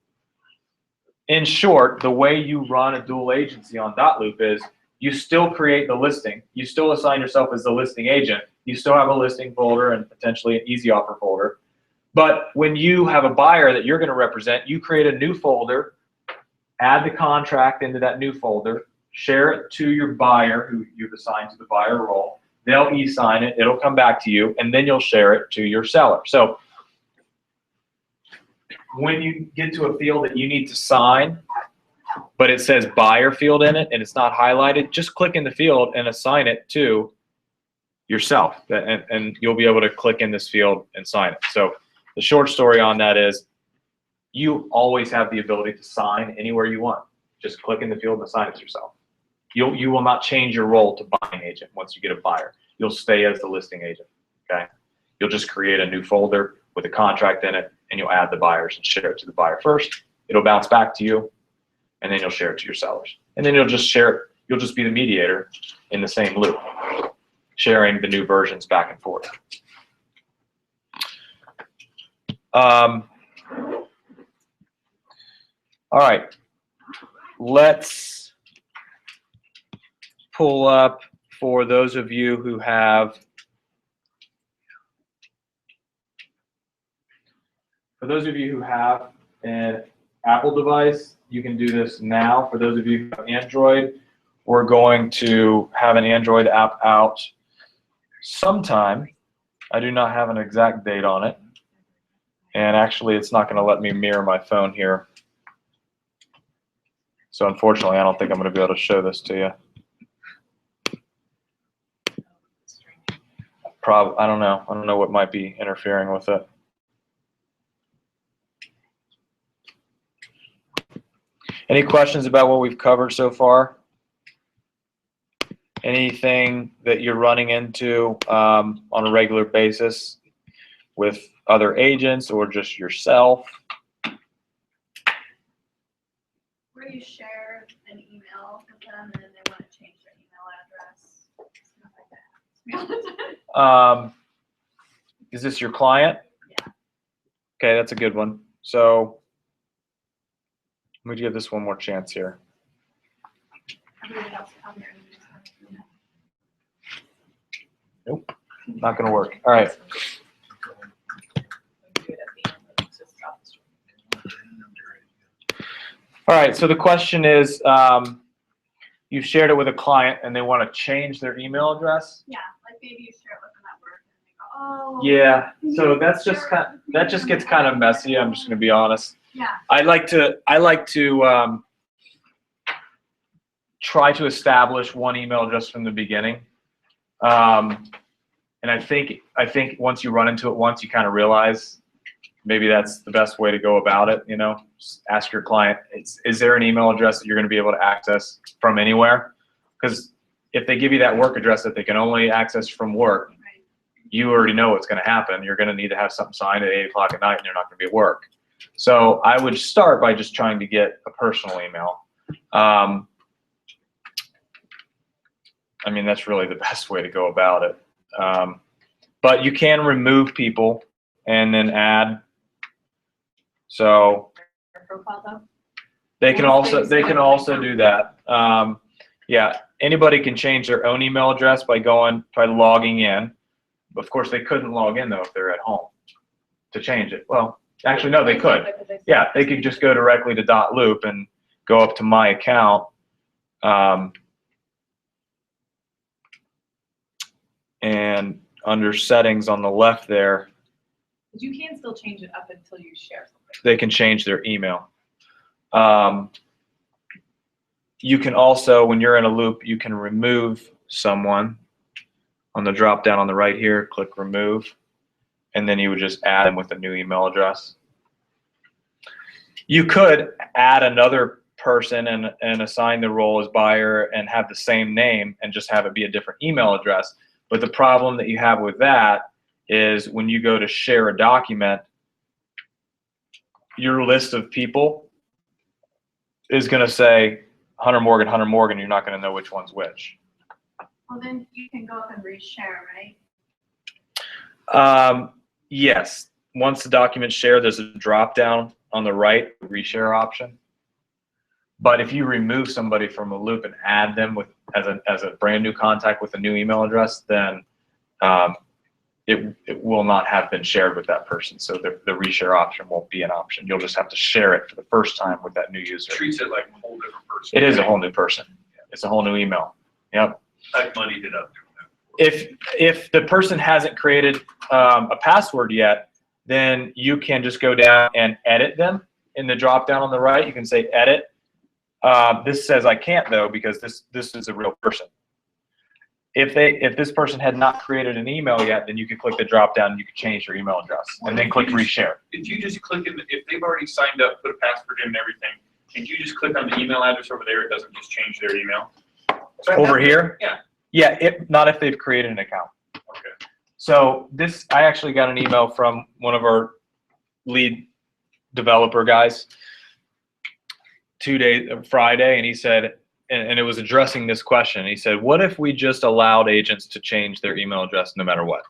in short, the way you run a dual agency on Dotloop is you still create the listing. You still assign yourself as the listing agent. You still have a listing folder and potentially an easy offer folder. But when you have a buyer that you're going to represent, you create a new folder, add the contract into that new folder, share it to your buyer who you've assigned to the buyer role. They'll e-sign it. It'll come back to you, and then you'll share it to your seller. So when you get to a field that you need to sign, but it says buyer field in it and it's not highlighted, just click in the field and assign it to yourself, and you'll be able to click in this field and sign it. So the short story on that is you always have the ability to sign anywhere you want. Just click in the field and assign it to yourself. You will not change your role to buying agent once you get a buyer. You'll stay as the listing agent, okay? You'll just create a new folder with a contract in it, and you'll add the buyers and share it to the buyer first. It'll bounce back to you, and then you'll share it to your sellers. And then you'll just share it. You'll just be the mediator in the same loop, sharing the new versions back and forth. All right, let's pull up for those of you who have, an Apple device, you can do this now. For those of you who have Android, we're going to have an Android app out sometime. I do not have an exact date on it. And actually, it's not going to let me mirror my phone here. So unfortunately, I don't think I'm going to be able to show this to you. I don't know. I don't know what might be interfering with it. Any questions about what we've covered so far? Anything that you're running into on a regular basis with other agents or just yourself? Where you share an email with them and then they want to change their email address, stuff like that. Is this your client? Yeah. Okay, that's a good one. So let me give this one more chance here. Everybody else on there. Nope, not going to work. All right. All right, so the question is, you've shared it with a client and they want to change their email address? Yeah, like maybe you share it with them at work and they go, oh. Yeah, so that just gets kind of messy. I'm just going to be honest. Yeah. I like to try to establish one email address from the beginning. And I think once you run into it once, you kind of realize maybe that's the best way to go about it. You know, just ask your client, is there an email address that you're going to be able to access from anywhere? Because if they give you that work address that they can only access from work, you already know what's going to happen. You're going to need to have something signed at 8 o'clock at night and you're not going to be at work. So I would start by just trying to get a personal email. I mean, that's really the best way to go about it. But you can remove people and then add. So they can also do that. Yeah, anybody can change their own email address by logging in. Of course, they couldn't log in though if they're at home to change it. Well, actually, no, they could. Yeah, they could just go directly to Dotloop and go up to my account. And under settings on the left there, But you can still change it up until you share something. they can change their email. You can also, when you're in a loop, you can remove someone. On the drop down on the right here, click remove, and then you would just add them with a new email address. You could add another person and assign the role as buyer and have the same name and just have it be a different email address. But the problem that you have with that is when you go to share a document, your list of people is going to say Hunter Morgan, you're not going to know which one's which. Well, then you can go up and reshare, right? Yes. Once the document's shared, there's a drop down on the right, reshare option. But if you remove somebody from a loop and add them with as a brand new contact with a new email address, then it will not have been shared with that person. So the reshare option won't be an option. You'll just have to share it for the first time with that new user. Treats it like a whole different person. It is a whole new person. It's a whole new email. Yep. I've muddied it up. If the person hasn't created a password yet, then you can just go down and edit them in the drop down on the right. You can say edit. This says I can't though because this is a real person. If this person had not created an email yet, then you could click the drop down and you could change your email address and then click reshare. If you just click in, if they've already signed up, put a password in and everything, and you just click on the email address over there, it doesn't just change their email. So Over here? Yeah. Yeah, not if they've created an account. Okay. So I actually got an email from one of our lead developer guys Friday, and he said, and it was addressing this question. He said, what if we just allowed agents to change their email address no matter what?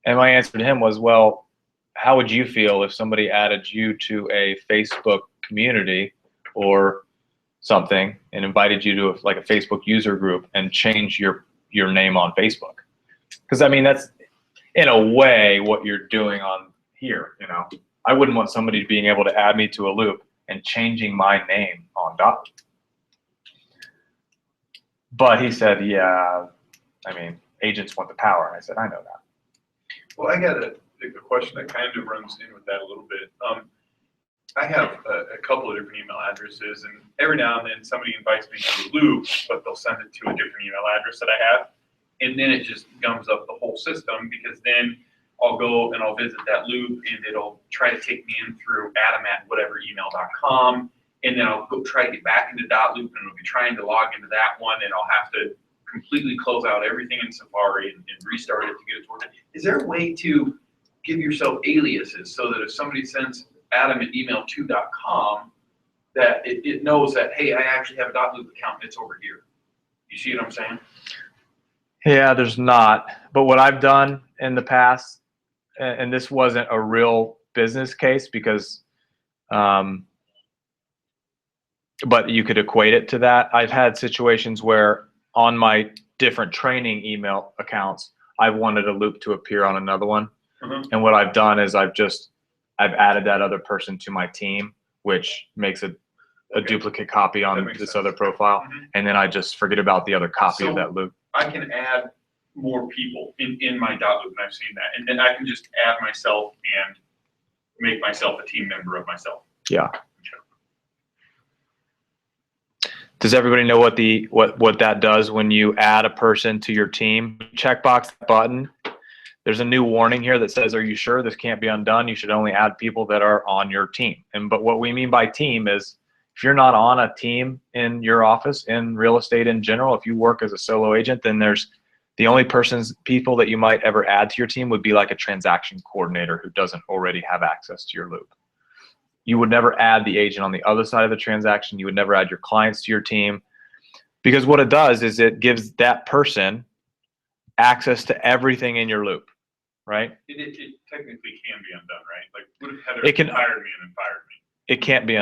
And my answer to him was, well, how would you feel if somebody added you to a Facebook community or something and invited you to like a Facebook user group and change your name on Facebook? Because I mean, that's in a way what you're doing on here. You know, I wouldn't want somebody being able to add me to a loop and changing my name on Dotloop. But he said, yeah, I mean, agents want the power. And I said, I know that. Well, I got a question that kind of runs in with that a little bit. I have a couple of different email addresses, and every now and then somebody invites me to a loop, but they'll send it to a different email address that I have. And then it just gums up the whole system, because then I'll go and I'll visit that loop and it'll try to take me in through adam@whateveremail.com. And then I'll go try to get back into Dotloop, and it'll be trying to log into that one, and I'll have to completely close out everything in Safari and restart it to get it to work. Is there a way to give yourself aliases so that if somebody sends adam@email2.com, that it knows that, hey, I actually have a Dotloop account and it's over here? You see what I'm saying? Yeah, there's not. But what I've done in the past, and this wasn't a real business case because, but you could equate it to that. I've had situations where on my different training email accounts, I've wanted a loop to appear on another one. Mhm. And what I've done is I've added that other person to my team, which makes a duplicate copy That on makes this sense. other profile. Mhm. And then I just forget about the other copy of So- that loop. I can add more people in my Dotloop, and I've seen that. And then I can just add myself and make myself a team member of myself. Yeah. Does everybody know what that does when you add a person to your team? Checkbox button. There's a new warning here that says, "Are you sure this can't be undone? You should only add people that are on your team." But what we mean by team is, if you're not on a team in your office, in real estate in general, if you work as a solo agent, then there's the only people that you might ever add to your team would be like a transaction coordinator who doesn't already have access to your loop. You would never add the agent on the other side of the transaction. You would never add your clients to your team, because what it does is it gives that person access to everything in your loop, right? It technically can be undone, right? Like, what if Heather It can- hired me and then fired me? It can't be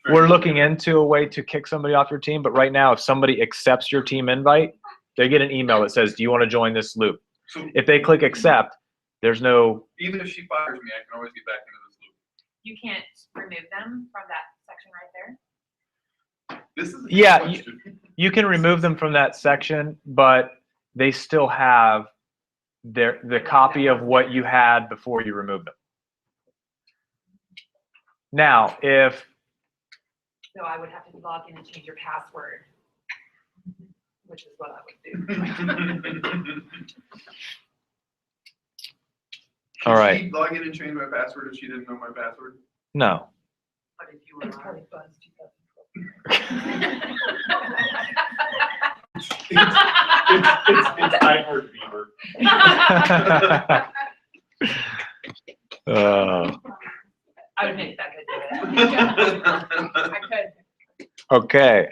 we're looking into a way to kick somebody off your team, but right now, if somebody accepts your team invite, they get an email that says, "Do you want to join this loop?" So If they click accept, there's no, even if she fires me, I can always get back into this loop. You can't remove them from that section right there? This is a good Yeah, question. you can remove them from that section, but they still have the copy of what you had before you removed them. Now, if So I would have to log in and change your password, which is what I would do. All right. Should she log in and change my password if she didn't know my password? no, But if you were. It's probably Buzz 2012. It's iHeartBeaver. I would make that good do it. I could. okay.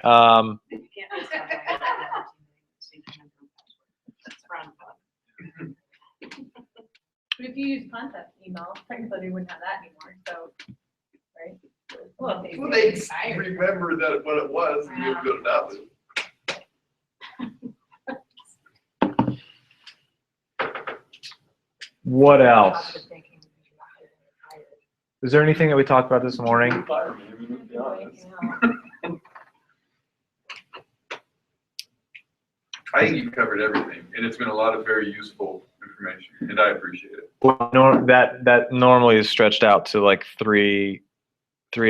But if you use contact email, technically they wouldn't have that anymore, so, right? Well, Well, they remember that what it was, and you'll go to Dotloop. What else? Positive thinking, because you're not hired. Is there anything that we talked about this morning? Fire me, I mean, let's be honest. I think you've covered everything, and it's been a lot of very useful information, and I appreciate it. That normally is stretched out to like 3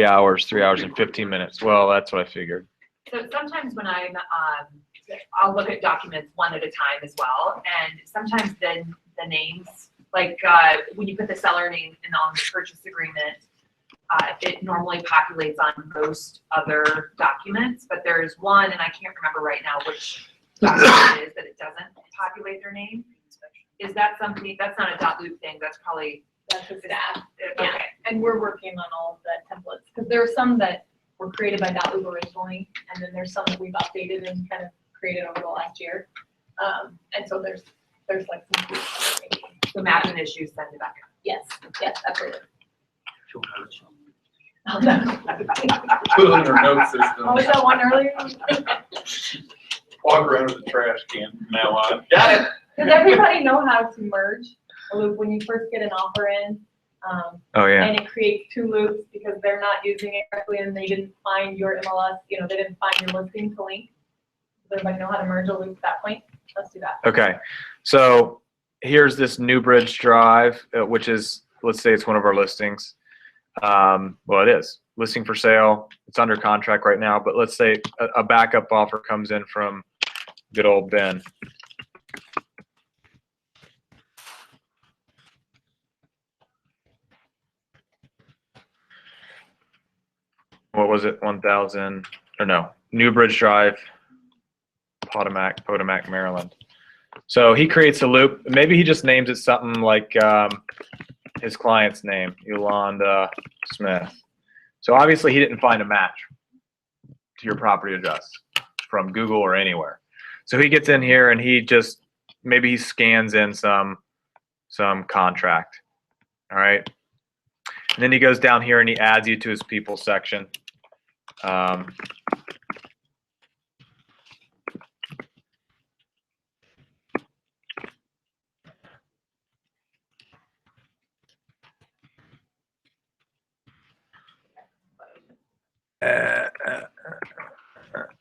hours and 15 minutes. Well, that's what I figured. So sometimes when I'll look at documents one at a time as well, and sometimes the names, like when you put the seller name in on the purchase agreement, it normally populates on most other documents, but there's one, and I can't remember right now which document it is, that it doesn't populate their name. Is that something, that's not a Dotloop thing, that's probably, That's a staff. okay. And we're working on all of the templates, because there are some that were created by Dotloop originally, and then there's some that we've updated and kind of created over the last year. And so there's like some. So mapping issues, send it back. Yes, absolutely. Put it in her note system. Oh, was that one earlier? Walk around with a trash can from now on. Got it. Does everybody know how to merge a loop when you first get an offer in? Oh yeah. And it creates two loops because they're not using it correctly and they didn't find your MLS, they didn't find your listing to link. Does everybody know how to merge a loop at that point? Let's do that. Okay. So here's this Newbridge Drive, which is, let's say it's one of our listings. well, it is listing for sale. It's under contract right now, but let's say a backup offer comes in from good old Ben. What was it? 1,000 or no? Newbridge Drive, Potomac, Maryland. So he creates a loop. Maybe he just names it something like his client's name, Yolanda Smith. So obviously he didn't find a match to your property address from Google or anywhere. So he gets in here and he just, maybe he scans in some contract. All right. And then he goes down here and he adds you to his people section.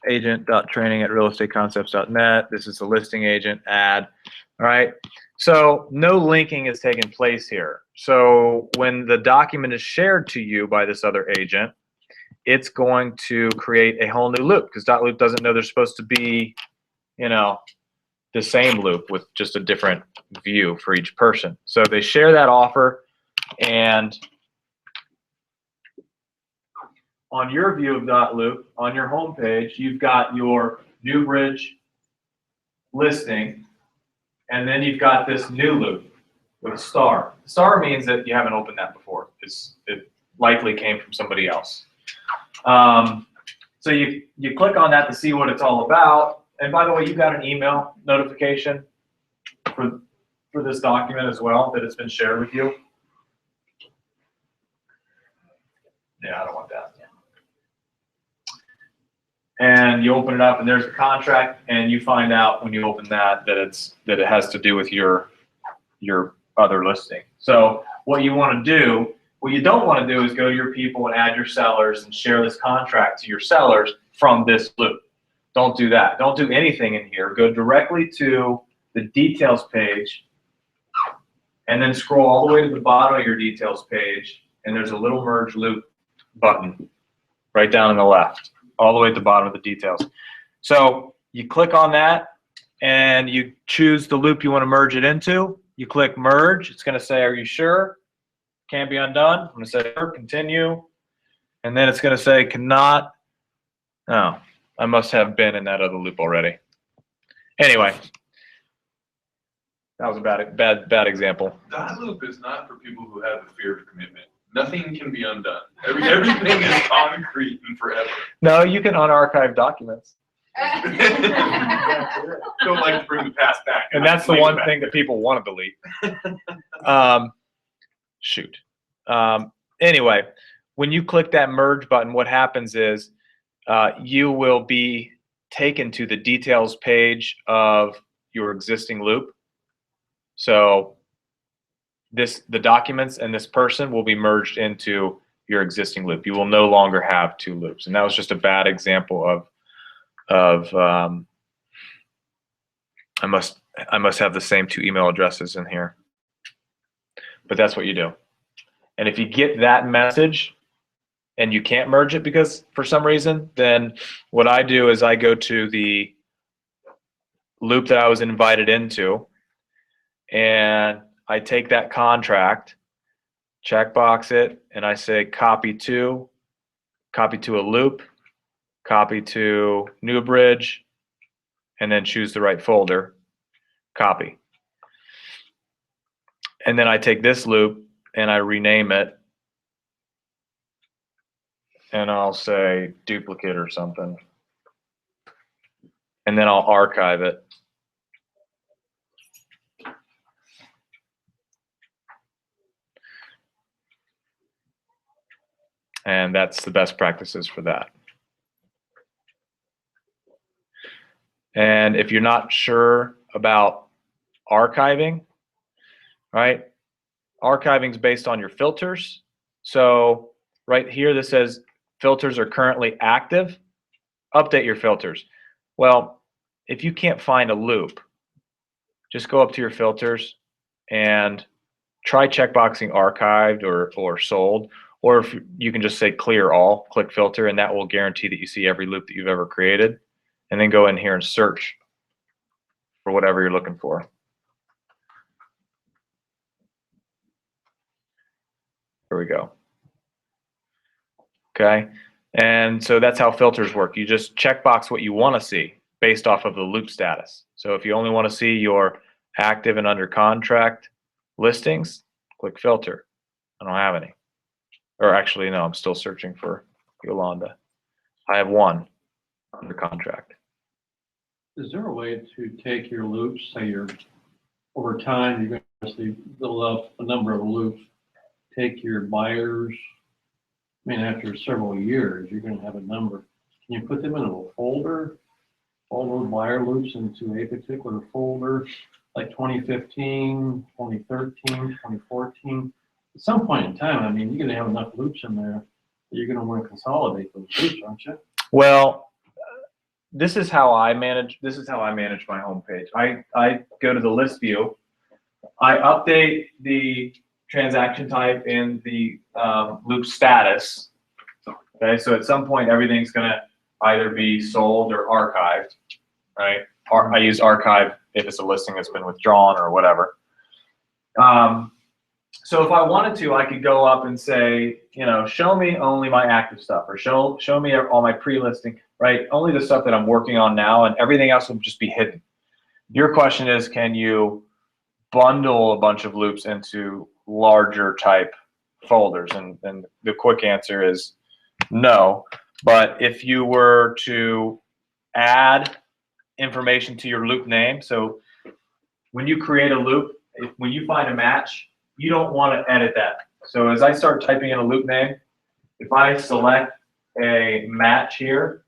Agent.training@realestateconcepts.net. This is the listing agent ad. All right. So no linking is taking place here. So when the document is shared to you by this other agent, it's going to create a whole new loop because Dotloop doesn't know there's supposed to be, you know, the same loop with just a different view for each person. So they share that offer, and on your view of Dotloop, on your home page, you've got your Newbridge listing, and then you've got this new loop with a star. The star means that you haven't opened that before. It likely came from somebody else. So you click on that to see what it's all about. And by the way, you got an email notification for this document as well that it's been shared with you. Yeah, I don't want that. And you open it up and there's a contract, and you find out when you open that it has to do with your other listing. So what you want to do, what you don't want to do is go to your people and add your sellers and share this contract to your sellers from this loop. Don't do that. Don't do anything in here. Go directly to the details page and then scroll all the way to the bottom of your details page, and there's a little merge loop button right down on the left, all the way at the bottom of the details. So you click on that and you choose the loop you want to merge it into. You click merge. It's going to say, are you sure? Can't be undone. I'm going to say continue. And then it's going to say cannot. Oh, I must have been in that other loop already. Anyway, that was a bad example. Dotloop is not for people who have a fear of commitment. Nothing can be undone. Everything is concrete and forever. No, you can unarchive documents. Don't like to bring the past back. And that's the one thing that people want to delete. Shoot. Anyway, when you click that merge button, what happens is you will be taken to the details page of your existing loop. So the documents and this person will be merged into your existing loop. You will no longer have two loops. And that was just a bad example of I must have the same two email addresses in here. But that's what you do. And if you get that message and you can't merge it because for some reason, then what I do is I go to the loop that I was invited into, and I take that contract, checkbox it, and I say copy to a loop, copy to Newbridge, and then choose the right folder, copy. And then I take this loop and I rename it, and I'll say duplicate or something. And then I'll archive it. And that's the best practices for that. And if you're not sure about archiving, right? Archiving is based on your filters. So right here, this says filters are currently active. Update your filters. Well, if you can't find a loop, just go up to your filters and try checkboxing archived or sold, or if you can just say clear all, click filter, and that will guarantee that you see every loop that you've ever created. And then go in here and search for whatever you're looking for. Here we go. Okay, and so that's how filters work. You just checkbox what you want to see based off of the loop status. So if you only want to see your active and under contract listings, click filter. I don't have any. Or actually, no, I'm still searching for Yolanda. I have one under contract. Is there a way to take your loops, say you're, over time, you're going to build up a number of loops, take your buyers, I mean, after several years, you're going to have a number. Can you put them into a folder, all those buyer loops into a particular folder, like 2015, 2013, 2014? At some point in time, I mean, you're going to have enough loops in there that you're going to want to consolidate those loops, aren't you? Well, this is how I manage my homepage. I go to the list view. I update the transaction type in the loop status. Okay, so at some point everything's gonna either be sold or archived, right? Or I use archive if it's a listing that's been withdrawn or whatever. So if I wanted to, I could go up and say, you know, show me only my active stuff, or show me all my pre-listing, right? Only the stuff that I'm working on now, and everything else will just be hidden. Your question is, can you bundle a bunch of loops into larger type folders? And the quick answer is no. But if you were to add information to your loop name, so when you create a loop, when you find a match, you don't want to edit that. So as I start typing in a loop name, if I select a match here,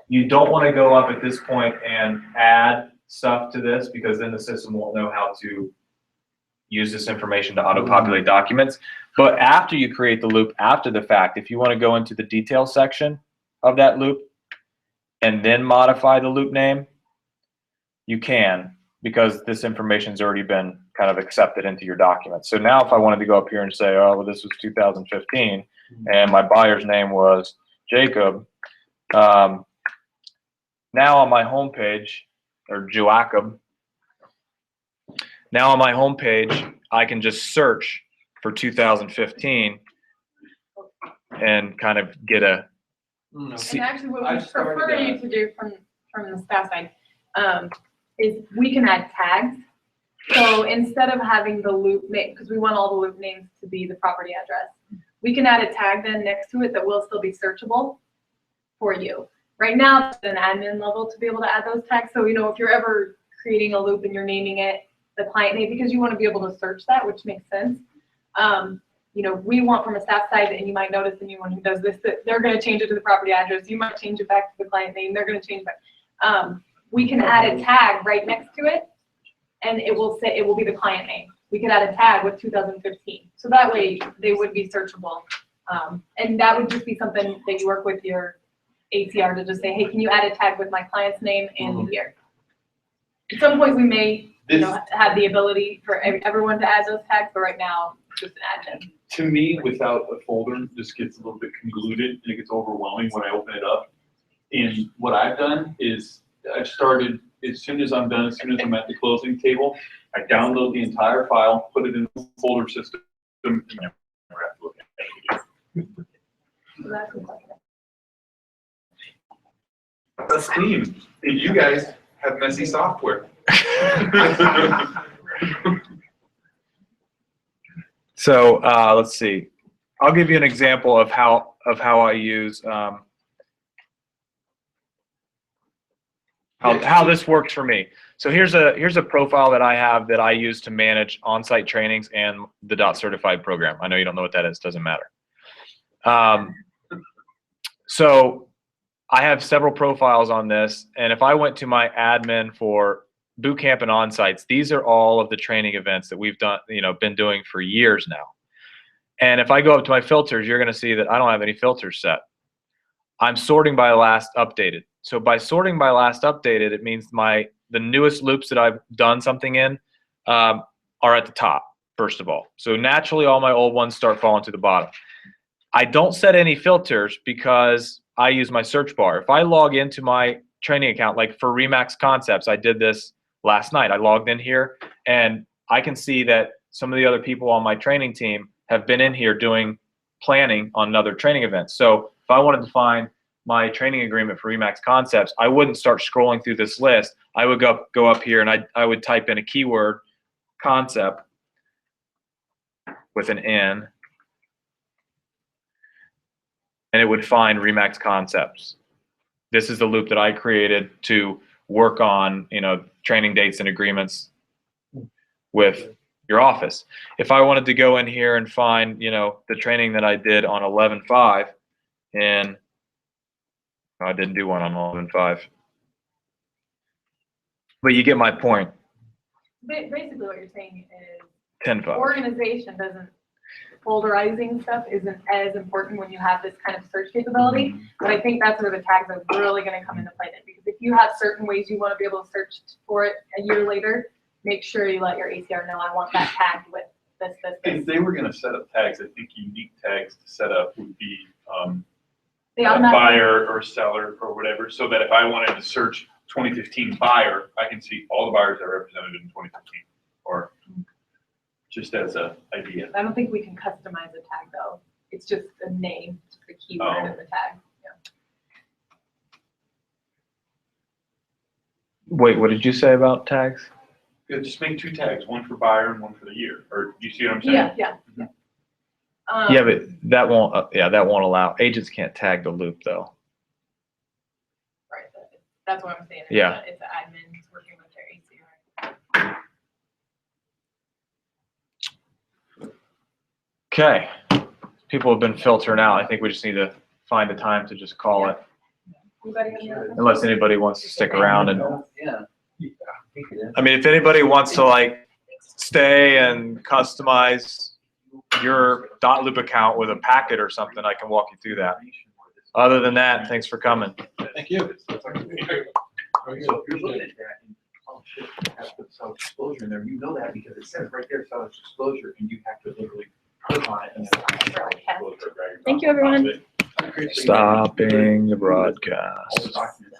you don't want to go up at this point and add stuff to this, because then the system won't know how to use this information to auto-populate documents. But after you create the loop, after the fact, if you want to go into the details section of that loop and then modify the loop name, you can, because this information's already been kind of accepted into your document. So now if I wanted to go up here and say, oh, well, this was 2015, and my buyer's name was Jacob, now on my homepage, or Joachim, now on my homepage, I can just search for 2015 and kind of get a. And actually, what we prefer you to do from the staff side is we can add tags. So instead of having the loop name, because we want all the loop names to be the property address, we can add a tag then next to it that will still be searchable for you. Right now, it's at an admin level to be able to add those tags. So, you know, if you're ever creating a loop and you're naming it the client name, because you want to be able to search that, which makes sense. You know, we want from a staff side, and you might notice anyone who does this, that they're going to change it to the property address. You might change it back to the client name. They're going to change it back. We can add a tag right next to it, and it will say, it will be the client name. We could add a tag with 2015. So that way they would be searchable. And that would just be something that you work with your ACR to just say, hey, can you add a tag with my client's name and the year? At some point we may have the ability for everyone to add those tags, but right now it's just an admin. To me, without a folder, this gets a little bit convoluted and it gets overwhelming when I open it up. And what I've done is I've started, as soon as I'm done, as soon as I'm at the closing table, I download the entire file, put it in the folder system, and I never have to look at it again. So that's the question. That's clean. And you guys have messy software. So let's see. I'll give you an example of how I use how this works for me. So here's a profile that I have that I use to manage on-site trainings and the DOT certified program. I know you don't know what that is. Doesn't matter. So I have several profiles on this, and if I went to my admin for boot camp and on-sites, these are all of the training events that we've done, been doing for years now. And if I go up to my filters, you're going to see that I don't have any filters set. I'm sorting by last updated. So by sorting by last updated, it means the newest loops that I've done something in are at the top, first of all. So naturally, all my old ones start falling to the bottom. I don't set any filters because I use my search bar. If I log into my training account, like for Remax Concepts, I did this last night. I logged in here and I can see that some of the other people on my training team have been in here doing planning on another training event. So if I wanted to find my training agreement for Remax Concepts, I wouldn't start scrolling through this list. I would go up here and I would type in a keyword, concept, with an N, and it would find Remax Concepts. This is the loop that I created to work on, training dates and agreements with your office. If I wanted to go in here and find, the training that I did on 11/5, and I didn't do one on 11/5, but you get my point. Basically what you're saying is 10/5. organization folderizing stuff isn't as important when you have this kind of search capability. But I think that's where the tags are really going to come into play then, because if you have certain ways you want to be able to search for it a year later, make sure you let your ACR know, I want that tagged with this. If they were gonna set up tags, I think unique tags to set up would be, They a automatically, buyer or seller or whatever, so that if I wanted to search 2015 buyer, I can see all the buyers that are represented in 2015, or just as a idea. I don't think we can customize a tag though. It's just a name, just a keyword in the tag. Yeah. Wait, what did you say about tags? Yeah, just make 2 tags, one for buyer and one for the year, or you see what I'm saying? Yeah. Yeah, but that won't allow, agents can't tag the loop though. Right, that's what I'm saying. Yeah. It's the admins working with their ACR. Okay, people have been filtering out. I think we just need to find a time to just call it, Anybody have any other questions? unless anybody wants to stick around and, Yeah. I mean, if anybody wants to like stay and customize your Dotloop account with a packet or something, I can walk you through that. Other than that, thanks for coming. Thank you. So if you're looking at that, and, oh shit, you have to put self-disclosure in there, you know that because it says right there, self-disclosure, and you have to literally click on it and then. Thank you, everyone. Stopping the All the broadcast. documents.